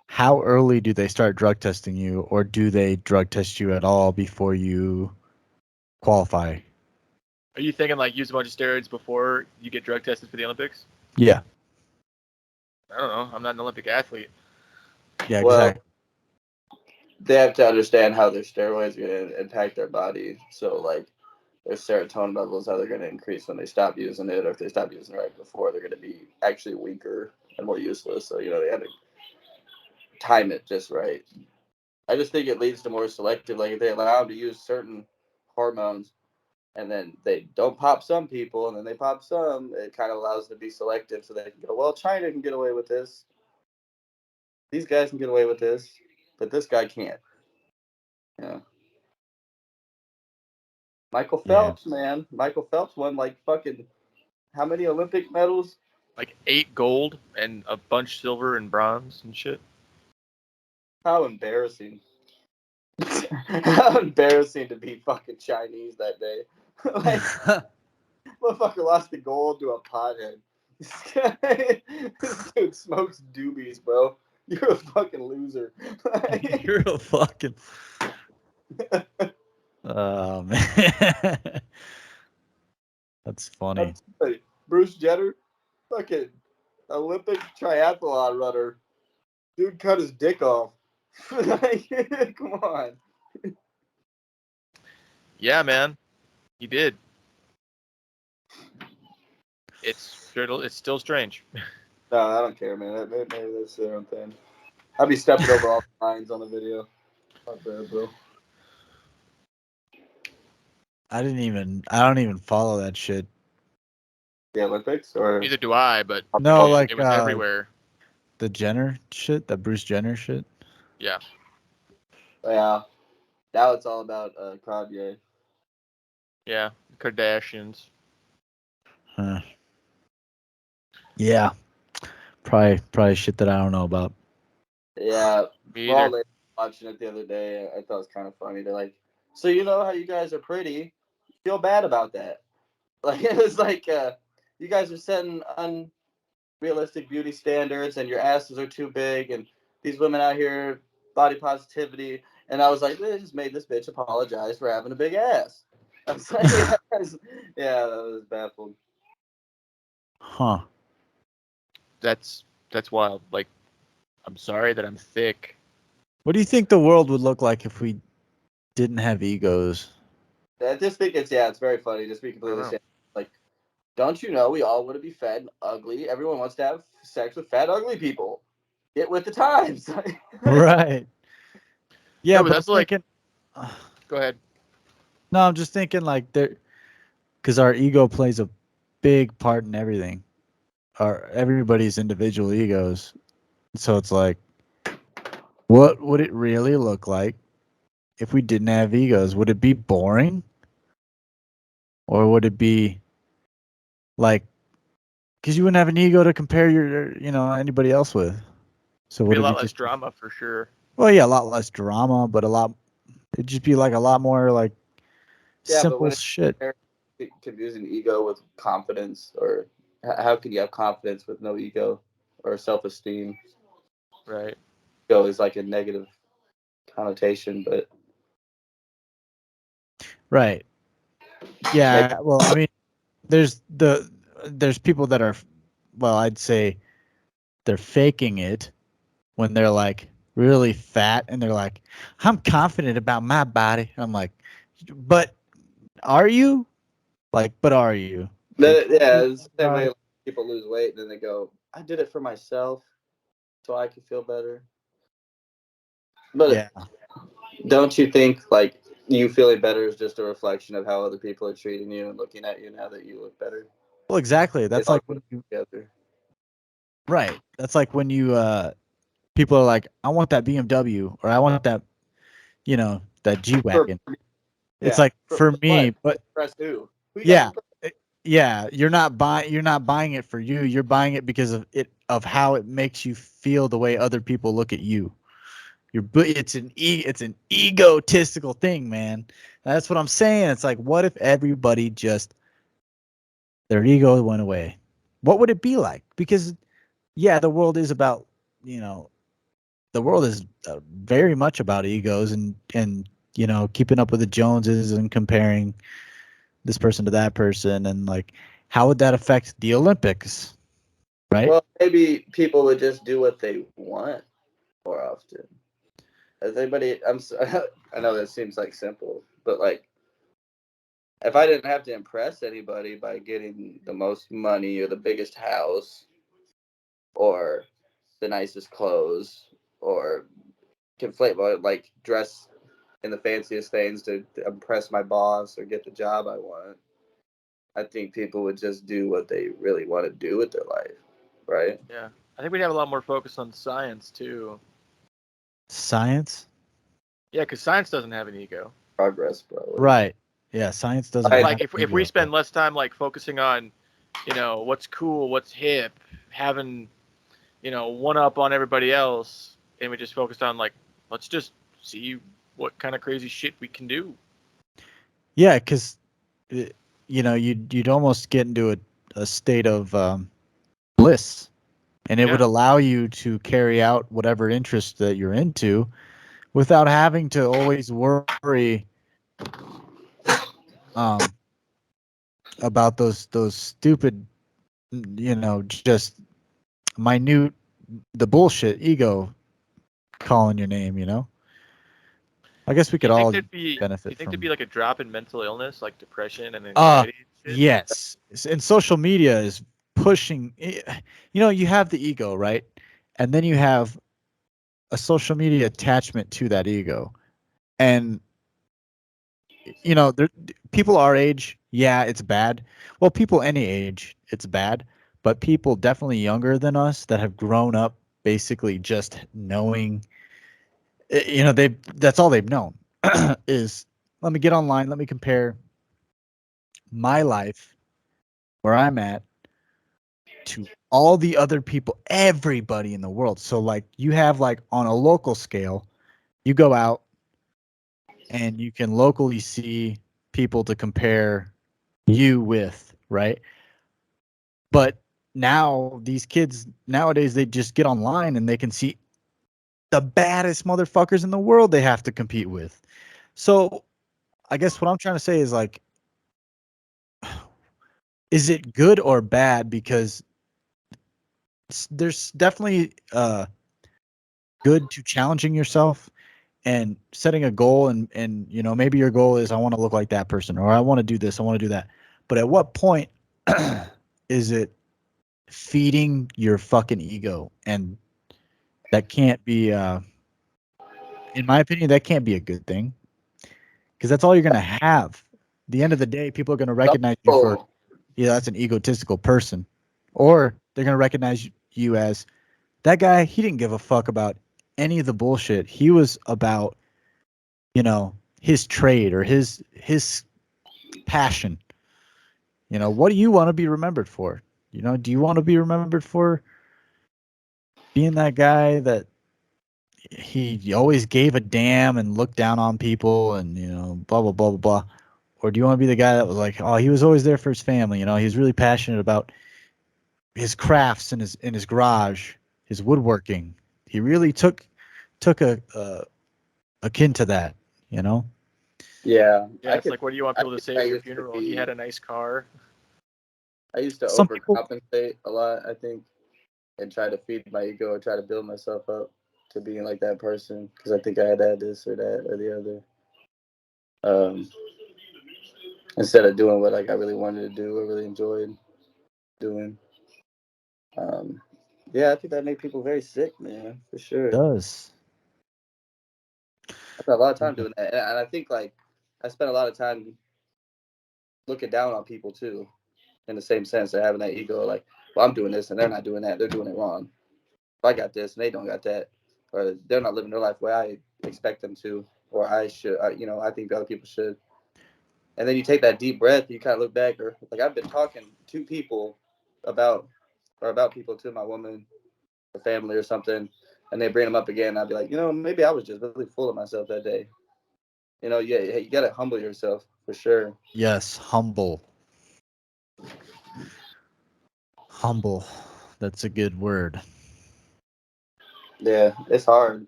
how early do they start drug testing you, or do they drug test you at all before you qualify? Are you thinking like use a bunch of steroids before you get drug tested for the Olympics? Yeah. I don't know. I'm not an Olympic athlete. Yeah. Well, Exactly. they have to understand how their steroids are going to impact their body. So, like, their serotonin levels, how they're going to increase when they stop using it, or if they stop using it right before, they're going to be actually weaker and more useless. So, they have to time it just right. I just think it leads to more selective. Like, if they allow them to use certain hormones and then they don't pop some people and then they pop some, it kind of allows them to be selective so they can go, well, China can get away with this. These guys can get away with this, but this guy can't. Yeah. Michael Yeah. Phelps, man. Michael Phelps won like fucking how many Olympic medals? Like 8 gold and a bunch silver and bronze and shit. How embarrassing. How embarrassing to be fucking Chinese that day. Like, motherfucker lost the gold to a pothead. This dude smokes doobies, bro. You're a fucking loser. You're a fucking. Oh man. That's funny. Bruce Jenner, fucking Olympic triathlon runner. Dude cut his dick off. Like, come on. Yeah, man. He did. It's still strange. No, I don't care, man. Maybe that's their own thing. I'd be stepping over all the lines on the video. Not bad, bro. I don't even follow that shit. The Olympics or Neither do I, but No, it, like it was everywhere. the Jenner shit, that Bruce Jenner shit. Yeah. yeah. Now it's all about Kanye. Yeah. Kardashians. Huh. Yeah. Probably shit that I don't know about. Yeah. Me We're all either. watching it the other day. I thought it was kind of funny. They're like, so you know how you guys are pretty? Feel bad about that. Like it was like you guys are setting unrealistic beauty standards and your asses are too big and these women out here body positivity and I was like they just made this bitch apologize for having a big ass. I was like yeah, that was baffled. Huh. That's wild. Like, I'm sorry that I'm thick. What do you think the world would look like if we didn't have egos? I just think it's very funny. Just be completely know. serious. Like, don't you know we all want to be fat and ugly? Everyone wants to have sex with fat, ugly people. Get with the times. Right. Yeah, No, but but that's I'm like. thinking. Go ahead. No, I'm just thinking like there, because our ego plays a big part in everything. Everybody's individual egos. So it's like, what would it really look like if we didn't have egos? Would it be boring? Or would it be like, because you wouldn't have an ego to compare anybody else with. So Be would a it be lot less just, drama for sure. well, yeah, a lot less drama, but it'd just be like a lot more like Yeah, but simple when shit. it's confusing ego with confidence, or how can you have confidence with no ego or self-esteem? Right. Ego is like a negative connotation, but Right. maybe Yeah. Well, I mean, there's there's people that are, well, I'd say they're faking it when they're like really fat and they're like, I'm confident about my body. I'm like, but are you? Like, but are you? Like, yeah, it's the same way body? like, people lose weight and then they go, "I did it for myself, so I can feel better." But Yeah. don't you think like you feeling better is just a reflection of how other people are treating you and looking at you now that you look better? Well, exactly. It That's all like goes when you, together. right. That's like when you people are like, I want that BMW or I want that, that G For Wagon. It's yeah, like for for what? me, but Impress who? Who you got to yeah, impress? yeah, you're not buying it for you. You're buying it because of how it makes you feel the way other people look at you. It's an egotistical thing, man. That's what I'm saying. It's like, what if everybody just their ego went away? What would it be like? Because yeah, the world is about, you know, the world is very much about egos and keeping up with the Joneses and comparing this person to that person, and like, how would that affect the Olympics, right? Well, maybe people would just do what they want more often. Has anybody? I know that seems like simple, but like, if I didn't have to impress anybody by getting the most money or the biggest house or the nicest clothes or conflate, like dress in the fanciest things to impress my boss or get the job I want, I think people would just do what they really want to do with their life, right? Yeah, I think we'd have a lot more focus on science too. Science, Yeah, because science doesn't have an ego. Progress, probably. right? Yeah, science doesn't I, have Like if we ego. spend less time like focusing on, what's cool, what's hip, having, one up on everybody else, and we just focused on like, let's just see what kind of crazy shit we can do. Yeah, because you'd almost get into a state of bliss, and it would Yeah, allow you to carry out whatever interest that you're into without having to always worry um, about those stupid, just minute the bullshit ego calling your name. I guess we do could you think all there'd be? Do benefit you think there'd be from. like a drop in mental illness, like depression and anxiety and shit? Yes, and social media is pushing. You have the ego, right? And then you have a social media attachment to that ego, and there, people our age, yeah, it's bad. Well, people any age, it's bad, but people definitely younger than us that have grown up basically just knowing, they that's all they've known is, let me get online, let me compare my life where I'm at to all the other people, everybody in the world. So like, you have, like, on a local scale, you go out and you can locally see people to compare you with, right? But now these kids nowadays, they just get online and they can see the baddest motherfuckers in the world they have to compete with. So I guess what I'm trying to say is, like, is it good or bad? Because there's definitely good to challenging yourself and setting a goal, and maybe your goal is, I want to look like that person, or I want to do this, I want to do that. But at what point is it feeding your fucking ego? And that can't be in my opinion, that can't be a good thing, because that's all you're going to have. The end of the day, people are going to some recognize you for, people, yeah, that's an egotistical person, or they're going to recognize you as that guy. He didn't give a fuck about any of the bullshit. He was about, his trade or his passion. What do you want to be remembered for? Do you want to be remembered for being that guy that he always gave a damn and looked down on people, and blah blah blah blah blah? Or do you want to be the guy that was like, oh, he was always there for his family, he was really passionate about his crafts in his garage, his woodworking. He really took a akin to that, you know? yeah, Yeah, it's like, what do you want I people to think say I at your used to funeral? He be, had a nice car. I used to Some people overcompensate a lot, I think, and try to feed my ego or try to build myself up to being like that person because I think I had to have this or that or the other. Um, Instead of doing what like I really wanted to do or really enjoyed doing. Um, yeah, I think that made people very sick, man, for sure. does. I spent a lot of time Yeah. doing that, and I think like I spent a lot of time looking down on people too, in the same sense of having that ego, like, well, I'm doing this and they're not doing that, they're doing it wrong. If I got this and they don't got that, or they're not living their life the way I expect them to, or I should, I think other people should. And then you take that deep breath. You kind of look back, or like I've been talking to people about people to my woman or family or something, and they bring them up again. I'd be like, maybe I was just really full of myself that day. Yeah, you gotta humble yourself for sure. Yes, humble. Humble. That's a good word. Yeah, it's hard.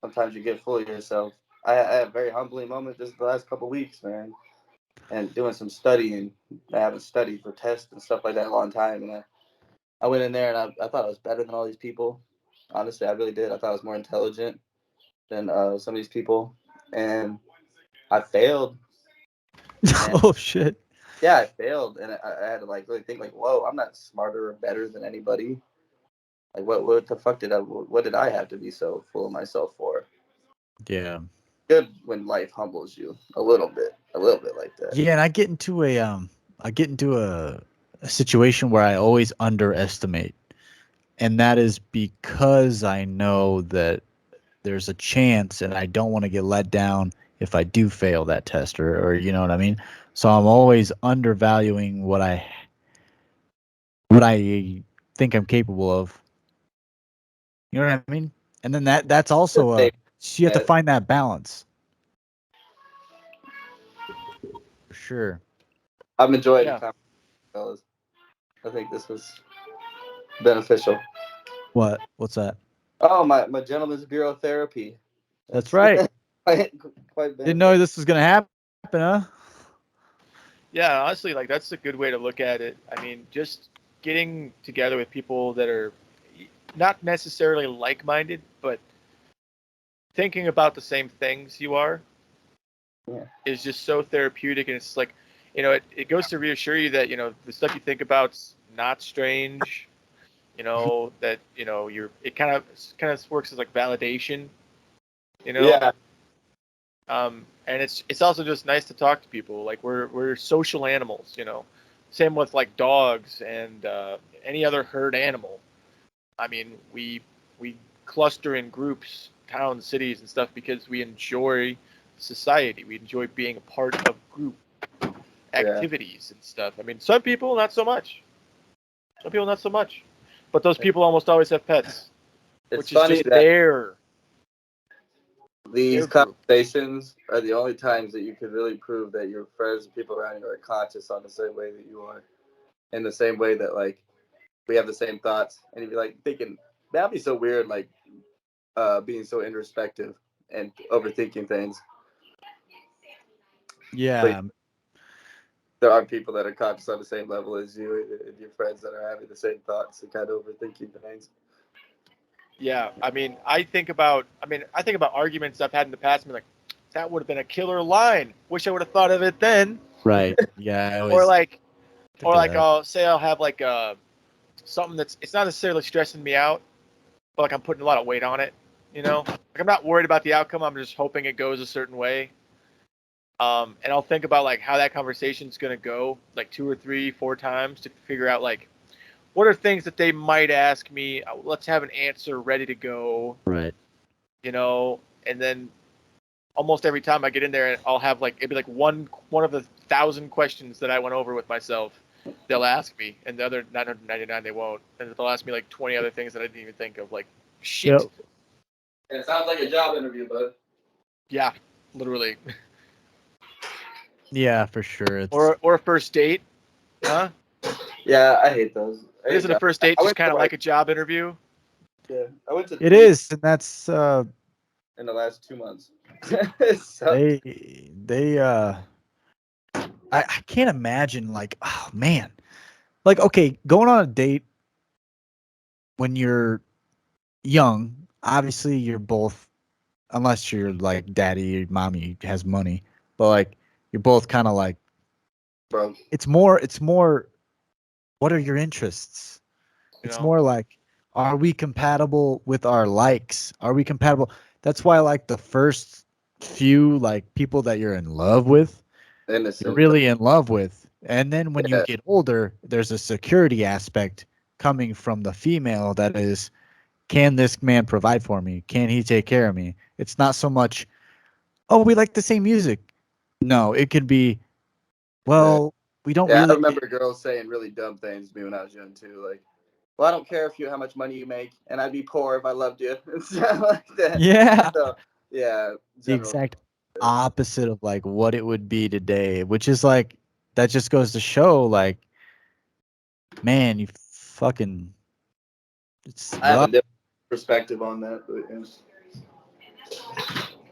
Sometimes you get full of yourself. I had a very humbling moment just the last couple of weeks, man, and doing some studying. I haven't studied for tests and stuff like that in a long time, and I went in there and I thought I was better than all these people. Honestly, I really did. I thought I was more intelligent than some of these people, and I failed. And Oh shit. yeah, I failed, and I had to like really think like, whoa, I'm not smarter or better than anybody. Like, what the fuck what did I have to be so full of myself for? Yeah. Good when life humbles you a little bit like that. Yeah, and I get into a situation where I always underestimate. And that is because I know that there's a chance and I don't want to get let down if I do fail that test or you know what I mean? So I'm always undervaluing what I think I'm capable of. You know what I mean? And then that's also so you have to find that balance. For sure. I'm enjoying the Yeah. conversation, fellas. I think this was beneficial. What's that? Oh, my gentleman's bureau therapy. That's That's right. quite Didn't know beneficial. this was gonna happen, huh? Yeah, honestly, like that's a good way to look at it. I mean, just getting together with people that are not necessarily like-minded, but thinking about the same things you are Yeah. is just so therapeutic. And it's like, it goes to reassure you that, the stuff you think about's not strange, that, it kind of works as like validation, you know? Yeah. And it's also just nice to talk to people. Like we're social animals. Same with like dogs and any other herd animal. I mean, we cluster in groups, towns, cities, and stuff because we enjoy society. We enjoy being a part of group Yeah. activities and stuff. I mean, some people not so much. Some people not so much. But those people almost always have pets, It's which is funny just that these their group. conversations are the only times that you could really prove that your friends and people around you are conscious on the same way that you are. In the same way that like we have the same thoughts. And you'd be like thinking, that'd be so weird, like being so introspective and overthinking things. But Yeah. there are people that are conscious on the same level as you and your friends that are having the same thoughts and kind of overthinking things. Yeah, I think about arguments I've had in the past and be like, that would have been a killer line. Wish I would have thought of it then. Right. Yeah, I Or always like think or of like that. I'll have like something that's it's not necessarily stressing me out, but like I'm putting a lot of weight on it, you know? Like I'm not worried about the outcome, I'm just hoping it goes a certain way. And I'll think about like how that conversation's gonna go, like two or three, four times to figure out like what are things that they might ask me. Let's have an answer ready to go, Right. and then almost every time I get in there, I'll have like it'd be like one of the 1,000 questions that I went over with myself. They'll ask me, and the other 999 they won't, and they'll ask me like 20 other things that I didn't even think of. Like shit, Yep. And it sounds like a job interview, bud. yeah, literally, Yeah, for sure. It's or a first date, huh? Yeah, I hate those. I But hate isn't a jobs. first date I just went to kind of like like a job interview? I went to it 3 is, and that's in the last 2 months. It sucked. they I can't imagine like oh man. Like okay, going on a date when you're young, obviously you're both unless you're like daddy or mommy has money, but like you're both kind of like Bro. it's more what are your interests? You It's know? more like are we compatible with our likes? Are we compatible? That's why like the first few like people that you're in love with, you're Innocent. really in love with. And then when you Yeah. get older, there's a security aspect coming from the female that is can this man provide for me? Can he take care of me? It's not so much, oh, we like the same music. No, it could be Well, we don't Yeah, I really. remember girls saying really dumb things to me when I was young too. Like, well, I don't care how much money you make, and I'd be poor if I loved you, and stuff like that. Yeah. So, yeah, The general. exact opposite of like what it would be today, which is like that just goes to show like, man, you fucking it's I have a rough. different perspective on that. But, yeah.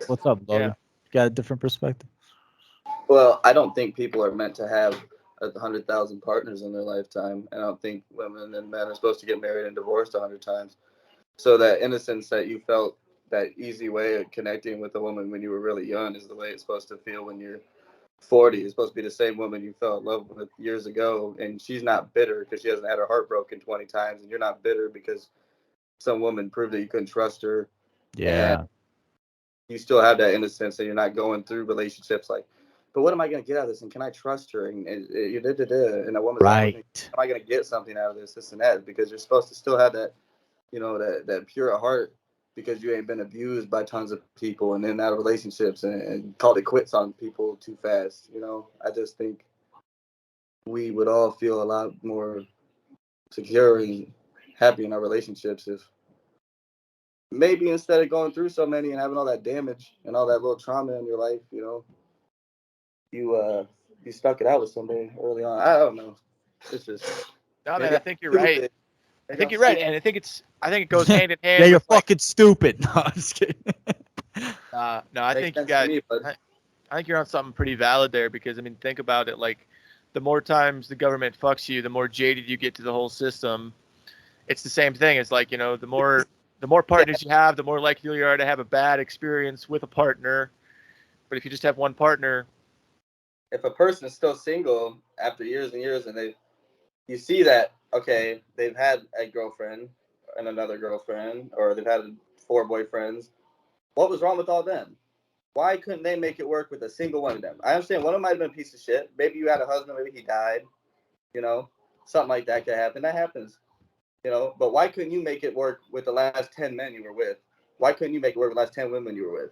What's up, Yeah. Logan? Got a different perspective? Well, I don't think people are meant to have 100,000 partners in their lifetime. I don't think women and men are supposed to get married and divorced 100 times. So that innocence that you felt, that easy way of connecting with a woman when you were really young, is the way it's supposed to feel when you're 40. It's supposed to be the same woman you fell in love with years ago, and she's not bitter because she hasn't had her heart broken 20 times, and you're not bitter because some woman proved that you couldn't trust her, and Yeah. you still have that innocence, and you're not going through relationships like, but what am I going to get out of this? And can I trust her? And a woman's not looking, Right. am I going to get something out of this and that? Because you're supposed to still have that, that pure heart, because you ain't been abused by tons of people and in out of relationships and called it quits on people too fast. I just think we would all feel a lot more secure and happy in our relationships if maybe instead of going through so many and having all that damage and all that little trauma in your life, you stuck it out with somebody early on. I don't know. It's just No, man, maybe I I'm think you're right. stupid. I Maybe think I'm you're right, stupid. and I think it goes hand in Yeah, hand you're with like, fucking stupid. No, I'm just kidding. no, I Makes think you sense to got, me, but I think you're on something pretty valid there because I mean, think about it. Like, the more times the government fucks you, the more jaded you get to the whole system. It's the same thing. It's like the more yeah, partners you have, the more likely you are to have a bad experience with a partner. But if you just have one partner, if a person is still single after years and years, and you see that, okay, they've had a girlfriend and another girlfriend, or they've had 4 boyfriends. What was wrong with all them? Why couldn't they make it work with a single one of them? I understand one of them might have been a piece of shit. Maybe you had a husband, maybe he died. You know, something like that could happen. That happens. But why couldn't you make it work with the last 10 men you were with? Why couldn't you make it work with the last 10 women you were with?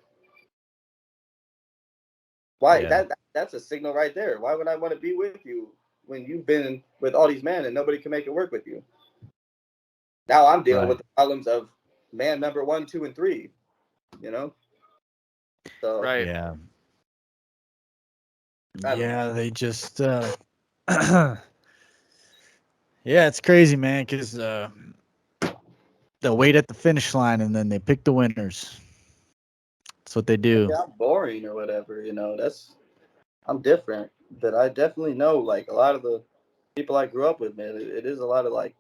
Why Yeah. that's a signal right there. Why would I want to be with you when you've been with all these men and nobody can make it work with you? Now I'm dealing with Right. the problems of man number 1, 2, and 3. You know, so right? Yeah. I don't know. Yeah, they just yeah, it's crazy, man, cuz they'll wait at the finish line and then they pick the winners. That's what they do. Maybe I'm boring or whatever. I'm different, but I definitely know like a lot of the people I grew up with, man. It is a lot of like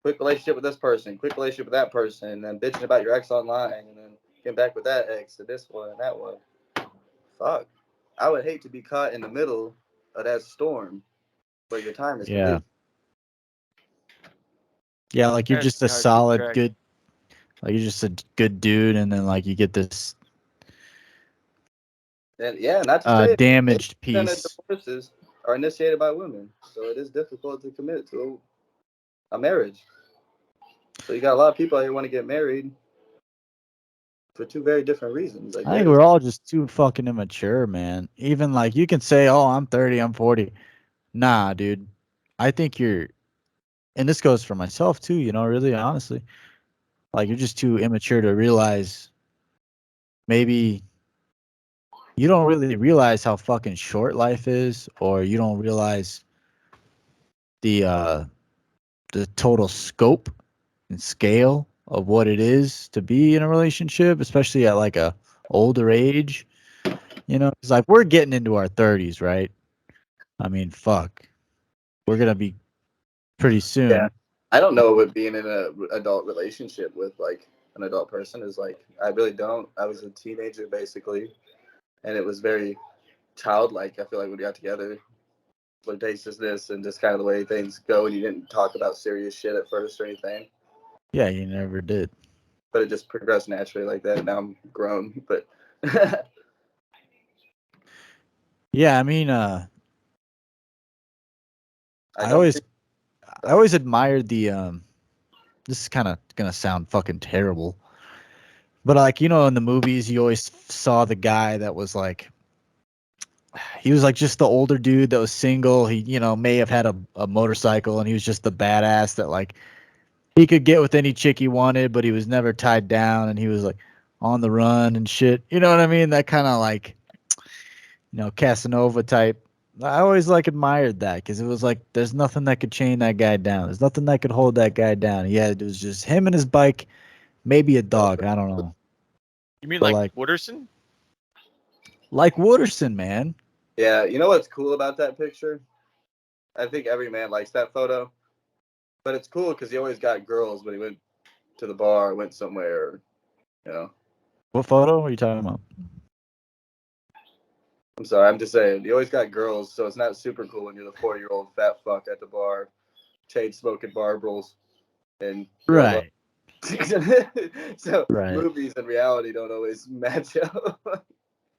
quick relationship with this person, quick relationship with that person, and then bitching about your ex online, and then getting back with that ex to this one and that one. Fuck, I would hate to be caught in the middle of that storm where your time is Yeah. completely. Yeah, like you're I just a understand how you keep solid track. good, like you're just a good dude and then like you get this And yeah, not to say it, damaged 80% of piece. divorces are initiated by women, so it is difficult to commit to a marriage. So you got a lot of people out here want to get married for 2 very different reasons, I I think guess. we're all just too fucking immature, man. Even like you can say, "Oh, I'm 30, I'm 40." Nah, dude. I think you're and this goes for myself too, really honestly. Like you're just too immature to realize maybe you don't really realize how fucking short life is or you don't realize the the total scope and scale of what it is to be in a relationship, especially at like a older age. It's like we're getting into our 30s, right? I mean, fuck. We're gonna be pretty Yeah, soon. I don't know what being in an adult relationship with like an adult person is like. I really don't. I was a teenager basically, and it was very childlike. I feel like when we got together, what takes is this, and just kind of the way things go, and you didn't talk about serious shit at first or anything, Yeah, you never did. but it just progressed naturally like that. Now I'm grown, but Yeah, I mean, I I don't always, think I always admired the. This is kind of gonna sound fucking terrible, but like in the movies, you always saw the guy that was like he was like just the older dude that was single. He, may have had a motorcycle, and he was just the badass that like he could get with any chick he wanted, but he was never tied down, and he was like on the run and shit. You know what I mean? That kind of like, Casanova type. I always like admired that because it was like there's nothing that could chain that guy down. There's nothing that could hold that guy down. Yeah, it was just him and his bike, maybe a dog. I don't know. You mean But like like Wooderson? Wooderson, man. Yeah, you know what's cool about that picture? I think every man likes that photo, but it's cool because he always got girls when he went to the bar, went somewhere, you know. What photo are you talking about? I'm sorry, I'm just saying, you always got girls, so it's not super cool when you're the 40-year-old fat fuck at the bar, chain smoking barbels, and you're alone. Right. So Right. movies and reality don't always match up.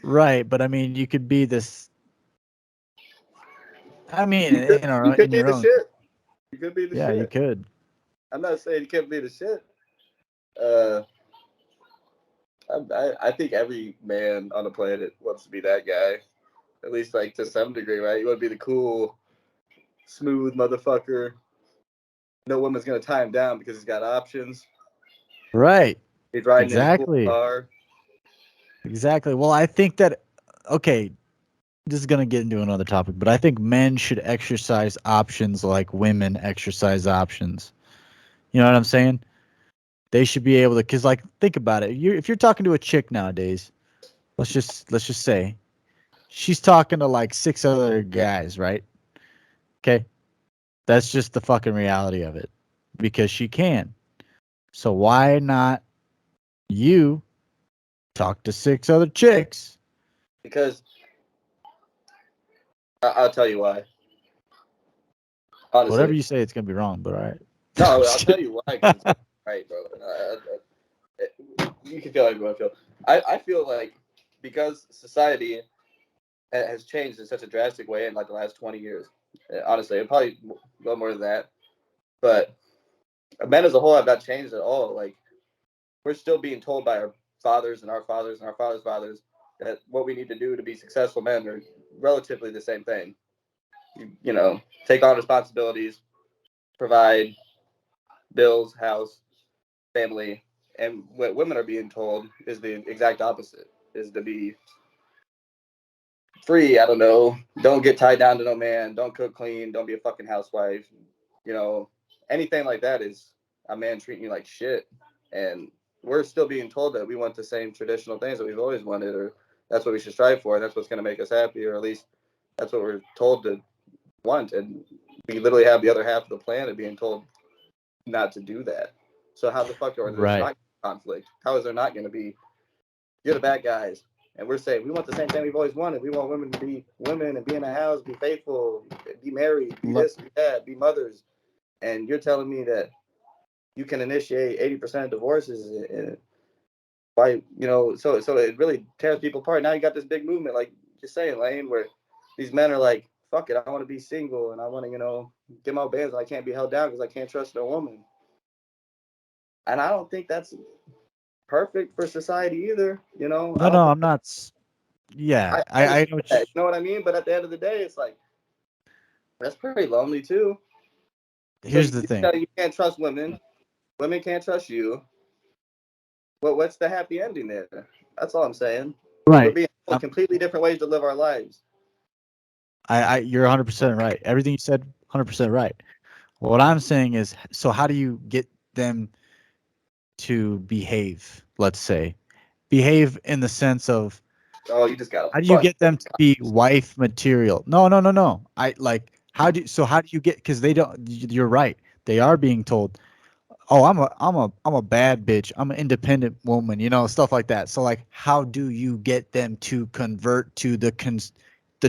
Right. But I mean, you could be this. I mean, You could in be your the own. shit. You could be the Yeah, you shit. could. I'm not saying you can't be the shit. Uh, I think every man on the planet wants to be that guy. At least, like, to some degree, right? You want to be the cool, smooth motherfucker. No woman's going to tie him down because he's got options. Right. He's riding in a cool Exactly. car. Exactly. Well, I think that, okay, this is going to get into another topic, but I think men should exercise options like women exercise options. You know what I'm saying? They should be able to, because like, think about it. If you're talking to a chick nowadays, let's just say she's talking to like six other guys, right? Okay. That's just the fucking reality of it because she can. So why not you talk to six other chicks? Because I'll tell you why. Honestly. Whatever you say, it's gonna be wrong, but all right. No, I'll tell you why. Because it's right, bro. You can feel like you want to feel. I feel like because society has changed in such a drastic way in like the last 20 years. Honestly, and probably a little more than that. But men as a whole have not changed at all. Like, we're still being told by our fathers and our fathers and our fathers' fathers that what we need to do to be successful men are relatively the same thing. Take on responsibilities, provide bills, house, family. And what women are being told is the exact opposite: is to be free. I don't know. Don't get tied down to no man. Don't cook clean. Don't be a fucking housewife. You know, anything like that is a man treating you like shit. And we're still being told that we want the same traditional things that we've always wanted, or that's what we should strive for, and that's what's going to make us happy, or at least that's what we're told to want. And we literally have the other half of the planet being told not to do that. So how the fuck are there's Right. not conflict? How is there not going to be? You're the bad guys. And we're saying we want the same thing we've always wanted. We want women to be women and be in a house, be faithful, be married, be Look, this, be that, be mothers. And you're telling me that you can initiate 80% of divorces and by so it really tears people apart. Now you got this big movement, like you're saying, Lane, where these men are like, fuck it, I want to be single and I want to, get my bands and I can't be held down because I can't trust no woman. And I don't think that's perfect for society either. I don't no, think I'm not. Yeah, I I understand know. that. You know what I mean? But at the end of the day, it's like that's pretty lonely too. So Here's the thing. you can't trust women. Women can't trust you. Well, what's the happy ending there? That's all I'm saying. We're Right. being told completely different ways to live our lives. You're 100% right. Everything you said, 100% right. What I'm saying is, so how do you get them to behave? Let's say, behave in the sense of Oh, you just got a how do you bunch get them to be wife material? No, no, no, no. How do you get? Because they don't. You're right. They are being told, oh, I'm a bad bitch. I'm an independent woman. Stuff like that. So like, how do you get them to convert to the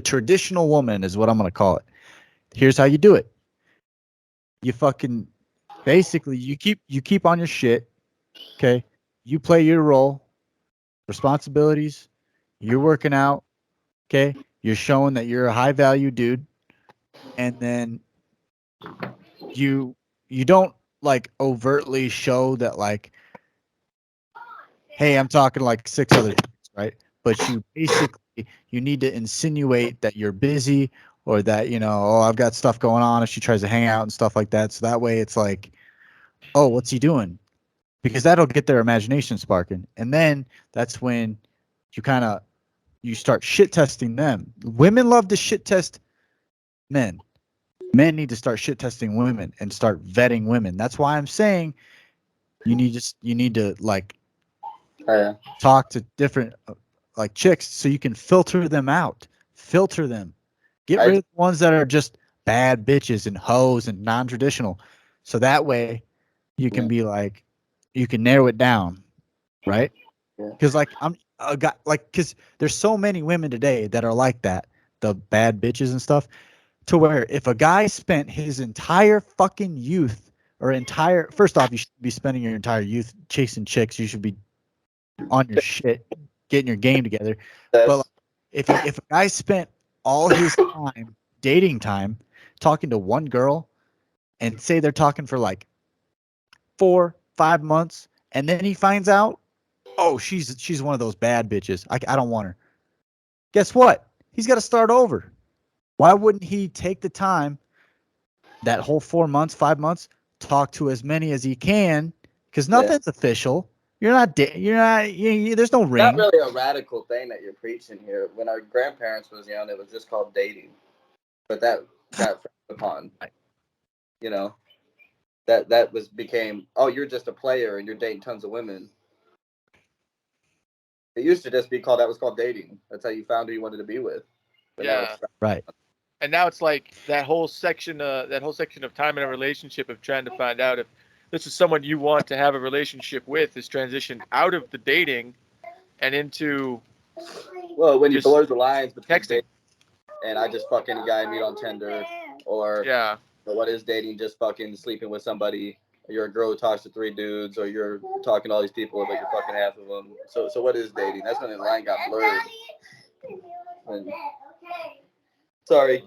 traditional woman is what I'm gonna call it. Here's how you do it. You fucking basically you keep on your shit. Okay. You play your role, responsibilities. You're working out. Okay. You're showing that you're a high value dude, and then you don't like overtly show that like, hey, I'm talking like six other chicks, right? But you basically you need to insinuate that you're busy or that, oh, I've got stuff going on if she tries to hang out and stuff like that. So that way it's like, oh, what's he doing? Because that'll get their imagination sparking. And then that's when you start shit testing them. Women love to shit test men. Men need to start shit testing women and start vetting women. That's why I'm saying you need to like Oh, yeah. talk to different like chicks so you can filter them out. Filter them. Get rid of the ones that are just bad bitches and hoes and non-traditional. So that way you can be like, you can narrow it down, right? Yeah. Because like I'm a guy, like, because there's so many women today that are like that, the bad bitches and stuff, to where if a guy spent his entire fucking youth or entire, first off, you should be spending your entire youth chasing chicks. You should be on your shit, getting your game together. But like, if a guy spent all his time, dating time, talking to one girl, and say they're talking for like 4-5 months, and then he finds out, oh, she's one of those bad bitches. I don't want her. Guess what? He's got to start over. Why wouldn't he take the time, that whole 4 months, 5 months, talk to as many as he can? Because nothing's official. You're not. There's no Not ring. really a radical thing that you're preaching here. When our grandparents was young, it was just called dating, but that got frowned upon. You know, that became, oh, you're just a player and you're dating tons of women. It used to just be called, that was called dating. That's how you found who you wanted to be with. But now Yeah. it's Right. And now it's like that whole section of time in a relationship of trying to find out if this is someone you want to have a relationship with is transitioned out of the dating and into well, when you just blur the lines between texting. dating and I just fuck any guy I meet on Tinder, or Yeah. what is dating, just fucking sleeping with somebody, or you're a girl who talks to 3 dudes, or you're talking to all these people but you're fucking half of them. So what is dating? That's when the line got blurred. And, sorry.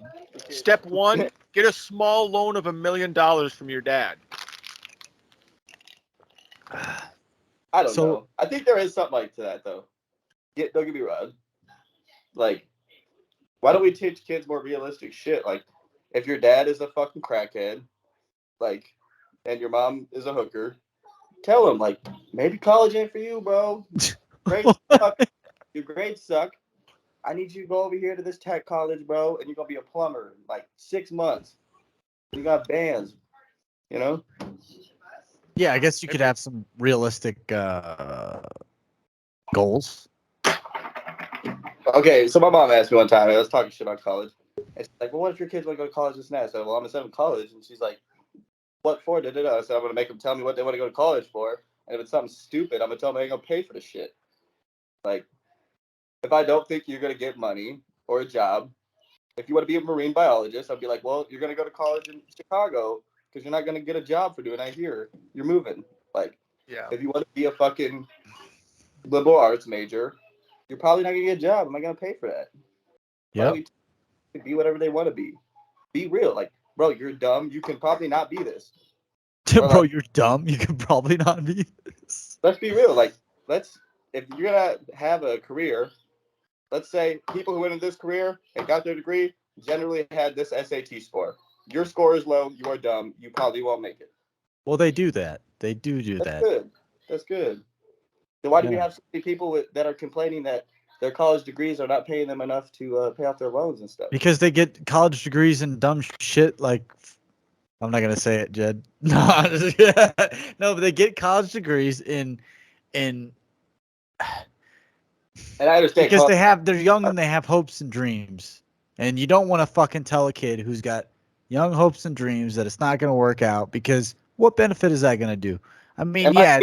Step one, get a small loan of $1 million from your dad. I don't know. I think there is something like to that though. Don't get me wrong. Like, why don't we teach kids more realistic shit? Like, if your dad is a fucking crackhead, like, and your mom is a hooker, tell him, like, maybe college ain't for you, bro. Grades suck. Your grades suck. I need you to go over here to this tech college, bro, and you're gonna be a plumber in like 6 months. You got bands, you know? Yeah, I guess you could have some realistic goals. Okay, so my mom asked me one time, I was talking shit on college. And she's like, well, what if your kids want to go to college this and that? I said, well, I'm going to send them to college. And she's like, what for? I said, I'm going to make them tell me what they want to go to college for. And if it's something stupid, I'm going to tell them I ain't going to pay for the shit. Like, if I don't think you're going to get money or a job, if you want to be a marine biologist, I'll be like, well, you're going to go to college in Chicago because you're not going to get a job for doing that here. You're moving. Like, Yeah. if you want to be a fucking liberal arts major, you're probably not going to get a job. Am I going to pay for that? Yep. Be whatever they want to be. Be real. Like, bro, you're dumb. You can probably not be this. Bro, Like, you're dumb. You can probably not be this. let's be real. Like, if you're gonna have a career, let's say people who went in this career and got their degree generally had this SAT score. Your score is low. You are dumb. You probably won't make it. Well, they do that. They do That's that. good. That's good. Then why do we have so many people that are complaining that their college degrees are not paying them enough to pay off their loans and stuff? Because they get college degrees in dumb shit like, I'm not gonna say it, Jed. No, no, but they get college degrees in And I understand because they're young and they have hopes and dreams, and you don't want to fucking tell a kid who's got young hopes and dreams that it's not gonna work out, because what benefit is that gonna do? I mean, Am I a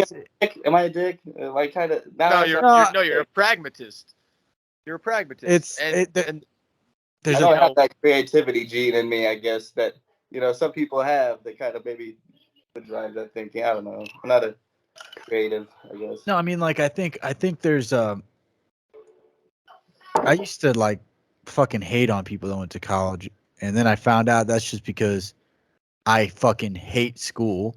dick? Am I kind of? No, you're a pragmatist. You're a pragmatist. I don't have that creativity gene in me, I guess, that some people have. They kind of maybe drive that thinking. I don't know. I'm not a creative, I guess. No, I mean, like, I think there's I used to like fucking hate on people that went to college, and then I found out that's just because I fucking hate school,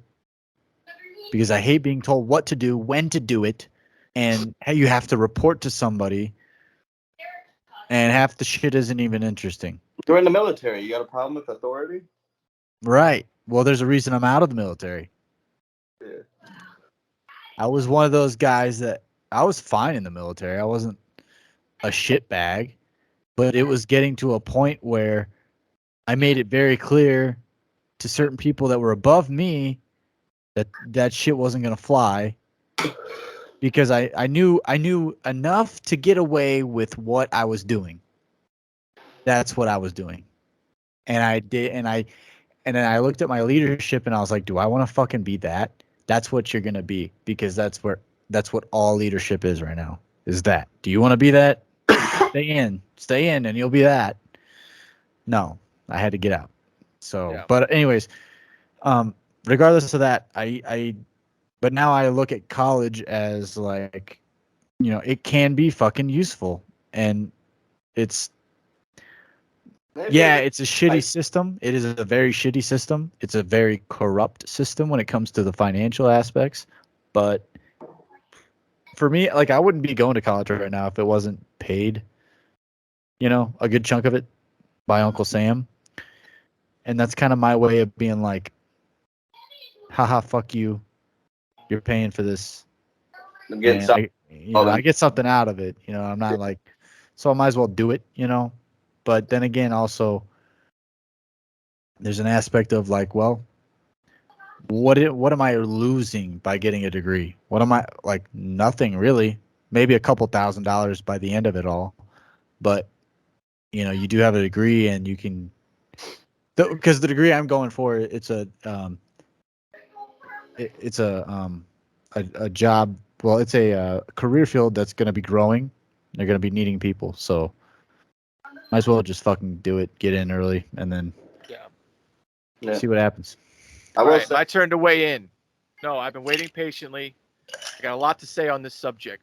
because I hate being told what to do, when to do it, and how you have to report to somebody. and half the shit isn't even interesting. You're in the military. You got a problem with authority? Right. Well, there's a reason I'm out of the military. Yeah. I was one of those guys that I was fine in the military. I wasn't a shit bag, but it was getting to a point where I made it very clear to certain people that were above me that that shit wasn't gonna fly because I knew enough to get away with what I was doing. That's what I was doing. And I did and then I looked at my leadership and I was like, do I want to fucking be that? That's what you're gonna be because that's what all leadership is right now. Is that. Do you want to be that? Stay in and you'll be that. No, I had to get out. So, Yeah. but anyways, regardless of that, but now I look at college as like, it can be fucking useful. And it's, yeah, it's a shitty system. It is a very shitty system. It's a very corrupt system when it comes to the financial aspects. But for me, like, I wouldn't be going to college right now if it wasn't paid, a good chunk of it by Uncle Sam. And that's kind of my way of being like, haha, fuck you. You're paying for this. I'm getting And something. I get something out of it. I'm not like, so I might as well do it, But then again, also, there's an aspect of like, well, what am I losing by getting a degree? What am I like? Nothing really. Maybe a couple $1,000s by the end of it all. But you do have a degree, and you can, because the degree I'm going for, it's a job. Well, it's a career field that's going to be growing. They're going to be needing people, so might as well just fucking do it. Get in early, and then Yeah. see what happens. I All will right, say, my turn to weigh in. No, I've been waiting patiently. I got a lot to say on this subject.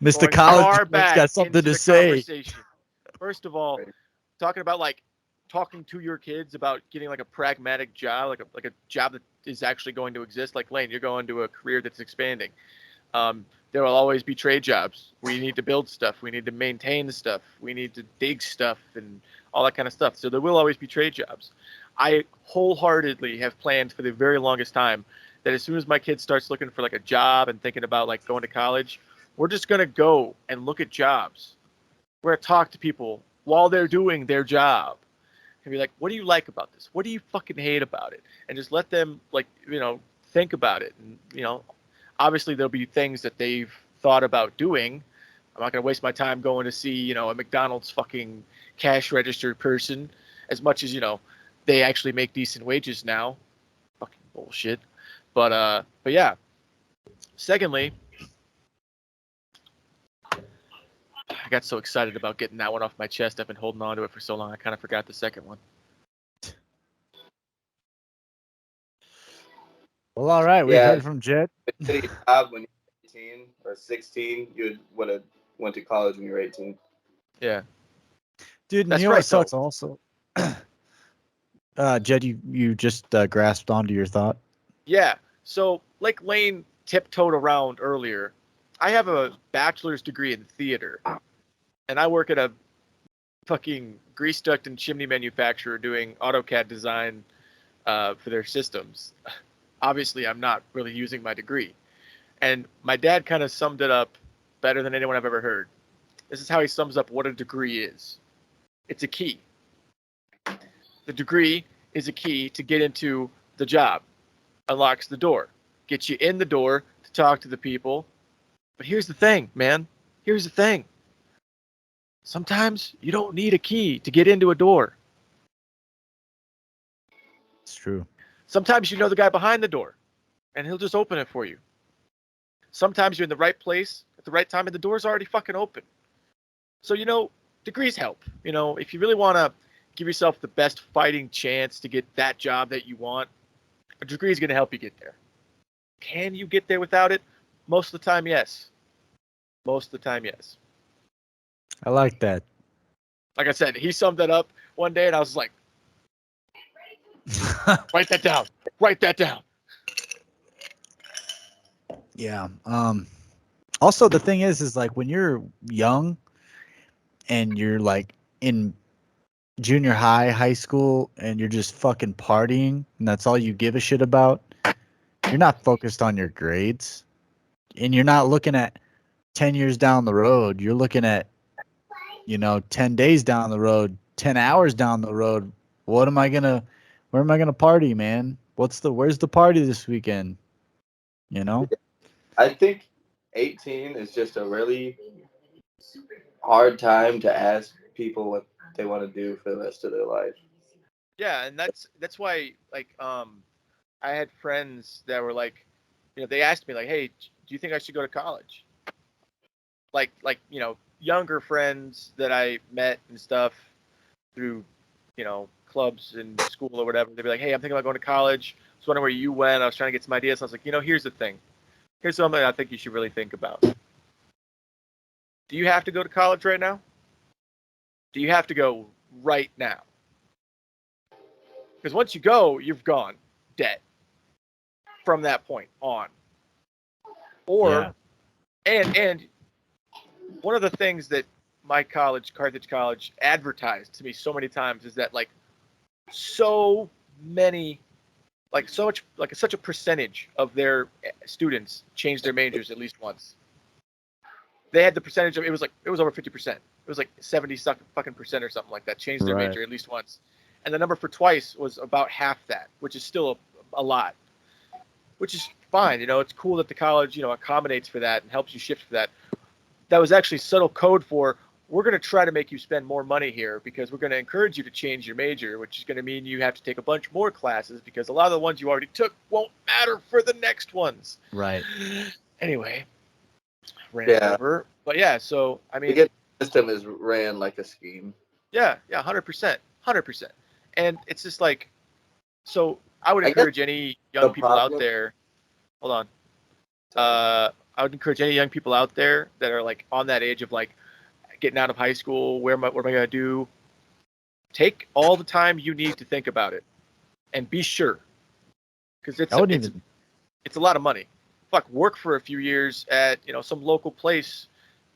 Mr. Going College far Boy's back got something into to the say. conversation. First of all, talking about like talking to your kids about getting like a pragmatic job, like a job that is actually going to exist. Like Lane, you're going to a career that's expanding. There will always be trade jobs. We need to build stuff. We need to maintain the stuff. We need to dig stuff and all that kind of stuff. So there will always be trade jobs. I wholeheartedly have planned for the very longest time that as soon as my kid starts looking for like a job and thinking about like going to college, we're just gonna go and look at jobs. We're gonna talk to people while they're doing their job and be like, "What do you like about this? What do you fucking hate about it?" And just let them like think about it. And obviously there'll be things that they've thought about doing. I'm not gonna waste my time going to see a McDonald's fucking cash register person as much as they actually make decent wages now. Fucking bullshit. But yeah. Secondly, I got so excited about getting that one off my chest. I've been holding on to it for so long. I kind of forgot the second one. Well, all right. We've yeah, heard from Jed. getting a job when you're 18 or 16, you would have went to college when you were 18. Yeah. Dude, and That's you know right, what sucks also? Jed, you just grasped onto your thought. Yeah. So, like Lane tiptoed around earlier, I have a bachelor's degree in theater, and I work at a fucking grease duct and chimney manufacturer doing AutoCAD design for their systems. Obviously, I'm not really using my degree. And my dad kind of summed it up better than anyone I've ever heard. This is how he sums up what a degree is. It's a key. The degree is a key to get into the job. Unlocks the door. Gets you in the door to talk to the people. But here's the thing, man. Here's the thing. Sometimes you don't need a key to get into a door. It's true. Sometimes you know the guy behind the door, and he'll just open it for you. Sometimes you're in the right place at the right time, and the door's already fucking open. So, degrees help. If you really want to give yourself the best fighting chance to get that job that you want, a degree is going to help you get there. Can you get there without it? Most of the time, yes. Most of the time, yes. I like that. Like I said, he summed that up one day, and I was like, write that down. Write that down. Yeah. Also, the thing is like when you're young and you're like in junior high, high school, and you're just fucking partying, and that's all you give a shit about, you're not focused on your grades, and you're not looking at 10 years down the road. You're looking at, 10 days down the road, 10 hours down the road. Where am I gonna party, man? Where's the party this weekend? You know? I think 18 is just a really hard time to ask people what they want to do for the rest of their life. Yeah, and that's why like I had friends that were like, they asked me like, "Hey, do you think I should go to college?" Like younger friends that I met and stuff through clubs and school or whatever. They'd be like, "Hey, I'm thinking about going to college. I was wondering where you went. I was trying to get some ideas." I was like, here's the thing. Here's something I think you should really think about. Do you have to go to college right now? Do you have to go right now? Because once you go, you've gone dead from that point on. Or Yeah. and one of the things that my college, Carthage College, advertised to me so many times is that like so many so much such a percentage of their students change their majors at least once. They had the percentage of it was over 50%. It was like 70 fucking percent or something like that changed their Right. major at least once. And the number for twice was about half that, which is still a lot. Which is fine, it's cool that the college, accommodates for that and helps you shift for that. That was actually subtle code for we're going to try to make you spend more money here because we're going to encourage you to change your major, which is going to mean you have to take a bunch more classes because a lot of the ones you already took won't matter for the next ones. Right. Anyway, ran Yeah. over. But yeah, so I mean, The system is ran like a scheme. yeah, 100%, 100%. And it's just like, so I would I guess encourage any young the people out problem. there. Hold on. I would encourage any young people out there that are like on that age of like getting out of high school. What am I gonna do? Take all the time you need to think about it, and be sure, because I wouldn't even. it's a lot of money. Fuck, work for a few years at some local place,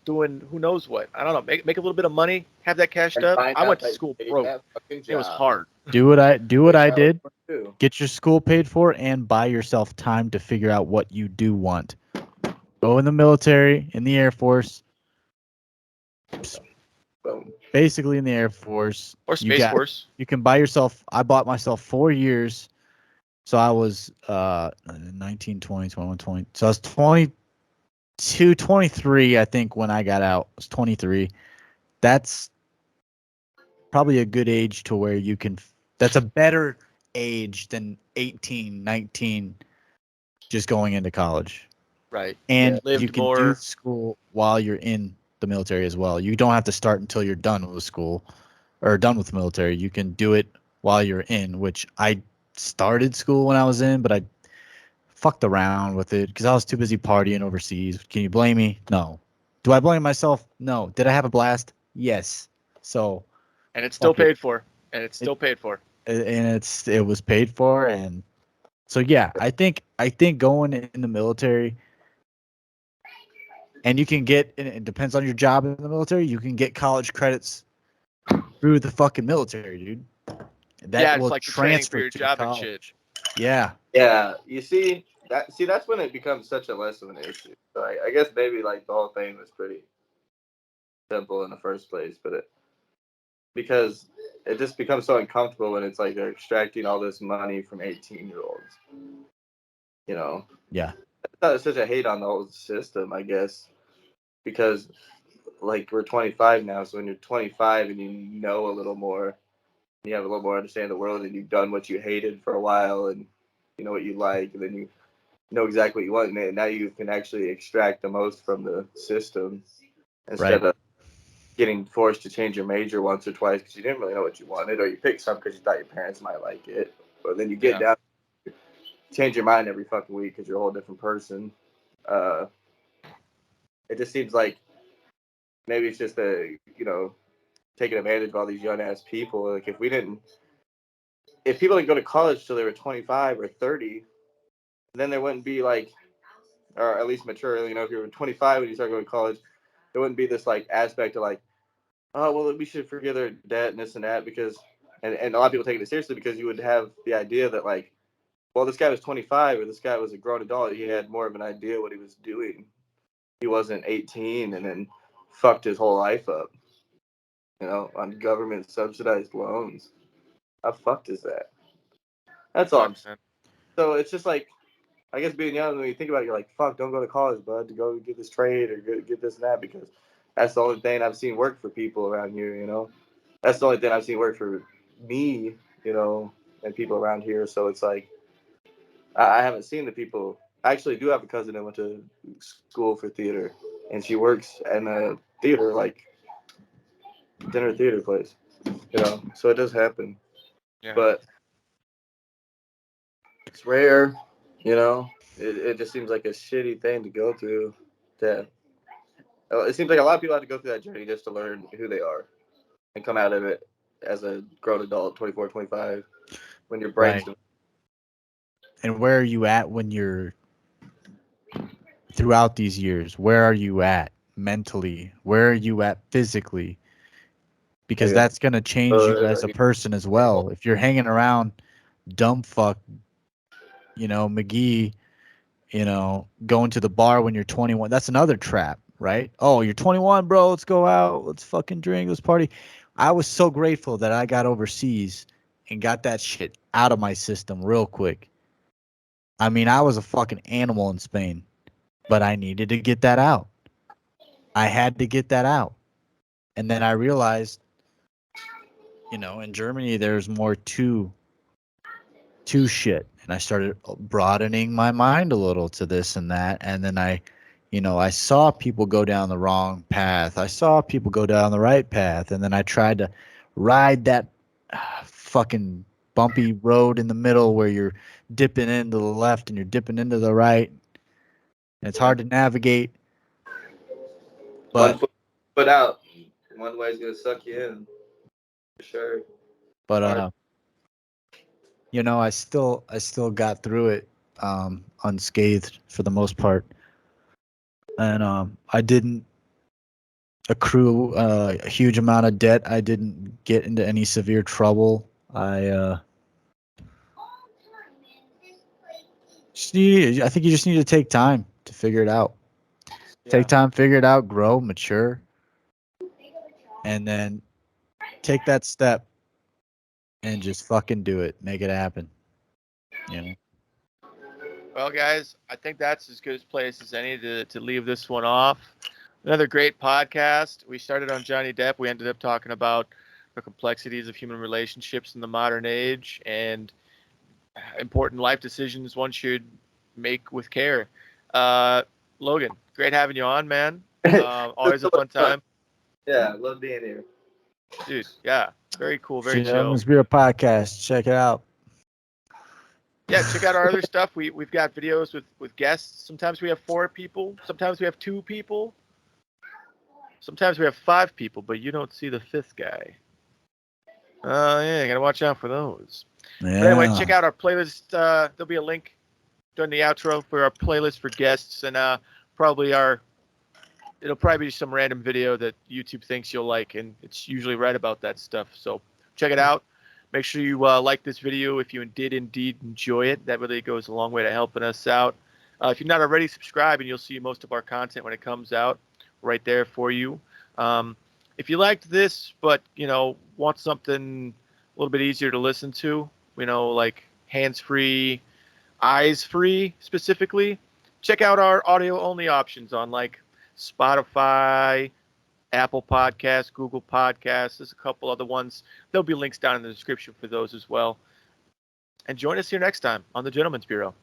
doing who knows what. I don't know. Make a little bit of money, have that cashed And up. find I went out to that school you hate broke. that fucking It was job. hard. Do what I Wish I was did. one too. Get your school paid for and buy yourself time to figure out what you do want. Go in the military, in the Air Force, Boom. basically in the Air Force. Or Space Force. You can buy yourself. I bought myself 4 years. So I was 19, 20, 21, 20. So I was 22, 23, I think, when I got out. I was 23. That's probably a good age to where you can. That's a better age than 18, 19, just going into college. Right. And you Lived can do more. school while you're in the military as well. You don't have to start until you're done with school or done with the military. You can do it while you're in, which I started school when I was in, but I fucked around with it because I was too busy partying overseas. Can you blame me? No. Do I blame myself? No. Did I have a blast? Yes. So And it's still fuck it. paid for. And it's still paid for. And it was paid for, and so yeah, I think going in the military, and you can get, and it depends on your job in the military, you can get college credits through the fucking military, dude. That Yeah, it's will like the training for transfer your to job and shit. college. Yeah. Yeah, you see that. See, that's when it becomes such a less of an issue. So I guess maybe like the whole thing was pretty simple in the first place, but because it just becomes so uncomfortable when it's like they're extracting all this money from 18-year-olds. You know, Yeah. it's such a hate on the whole system, I guess, because like we're 25 now, so when you're 25 and you know a little more, you have a little more understanding of the world, and you've done what you hated for a while, and you know what you like, and then you know exactly what you want, and now you can actually extract the most from the system Right. instead of getting forced to change your major once or twice because you didn't really know what you wanted, or you picked some because you thought your parents might like it, but then you get Yeah. down, change your mind every fucking week because you're a whole different person. Uh, it just seems like maybe it's just taking advantage of all these young ass people. Like if people didn't go to college till they were 25 or 30, then there wouldn't be like, or at least mature. If you were 25 when you start going to college, there wouldn't be this like aspect of like, oh well, we should forgive their debt and this and that because, and a lot of people taking it seriously because you would have the idea that like, well, this guy was 25 or this guy was a grown adult. He had more of an idea what he was doing. He wasn't 18 and then fucked his whole life up, on government subsidized loans. How fucked is that? That's all I'm Sucks, saying. man. So it's just like, I guess being young, when you think about it, you're like, fuck, don't go to college, bud, to go get this trade or get this and that because that's the only thing I've seen work for people around here. That's the only thing I've seen work for me, and people around here. So it's like, I haven't seen the people. I actually do have a cousin that went to school for theater, and she works in a theater, like dinner theater place. So it does happen, Yeah. but it's rare. It just seems like a shitty thing to go through. To It seems like a lot of people have to go through that journey just to learn who they are and come out of it as a grown adult, 24, 25, when your brain's Right. And where are you at when you're throughout these years? Where are you at mentally? Where are you at physically? Because like that's going to change you as a person as well. If you're hanging around dumb fuck, McGee, going to the bar when you're 21, that's another trap, right? Oh, you're 21, bro. Let's go out. Let's fucking drink. Let's party. I was so grateful that I got overseas and got that shit out of my system real quick. I mean, I was a fucking animal in Spain, but I needed to get that out. I had to get that out. And then I realized, in Germany, there's more to shit. And I started broadening my mind a little to this and that. And then I saw people go down the wrong path. I saw people go down the right path. And then I tried to ride that fucking bumpy road in the middle where you're dipping into the left and you're dipping into the right. And it's hard to navigate. one But foot out, one way is gonna suck you in for sure. but Hard. I still got through it unscathed for the most part. And I didn't accrue a huge amount of debt. I didn't get into any severe trouble. I think you just need to take time to figure it out. Yeah. Take time, figure it out, grow, mature, and then take that step and just fucking do it. Make it happen. You know. Well, guys, I think that's as good a place as any to leave this one off. Another great podcast. We started on Johnny Depp. We ended up talking about the complexities of human relationships in the modern age and important life decisions one should make with care. Logan, great having you on, man. Always a fun time. Yeah, love being here. Dude, yeah. Very cool, very Gentleman's chill. Beer podcast. Check it out. Yeah, check out our other stuff. We've got videos with guests. Sometimes we have 4 people. Sometimes we have 2 people. Sometimes we have 5 people, but you don't see the 5th guy. Yeah, gotta watch out for those. Yeah. But anyway, check out our playlist. There'll be a link during the outro for our playlist for guests, and it'll probably be some random video that YouTube thinks you'll like, and it's usually right about that stuff. So check it out. Make sure you like this video if you did indeed enjoy it. That really goes a long way to helping us out. If you're not already, subscribe, and you'll see most of our content when it comes out right there for you. If you liked this, but want something a little bit easier to listen to, like hands-free, eyes-free specifically, check out our audio-only options on like Spotify, Apple Podcasts, Google Podcasts. There's a couple other ones. There'll be links down in the description for those as well. And join us here next time on the Gentleman's Bureau.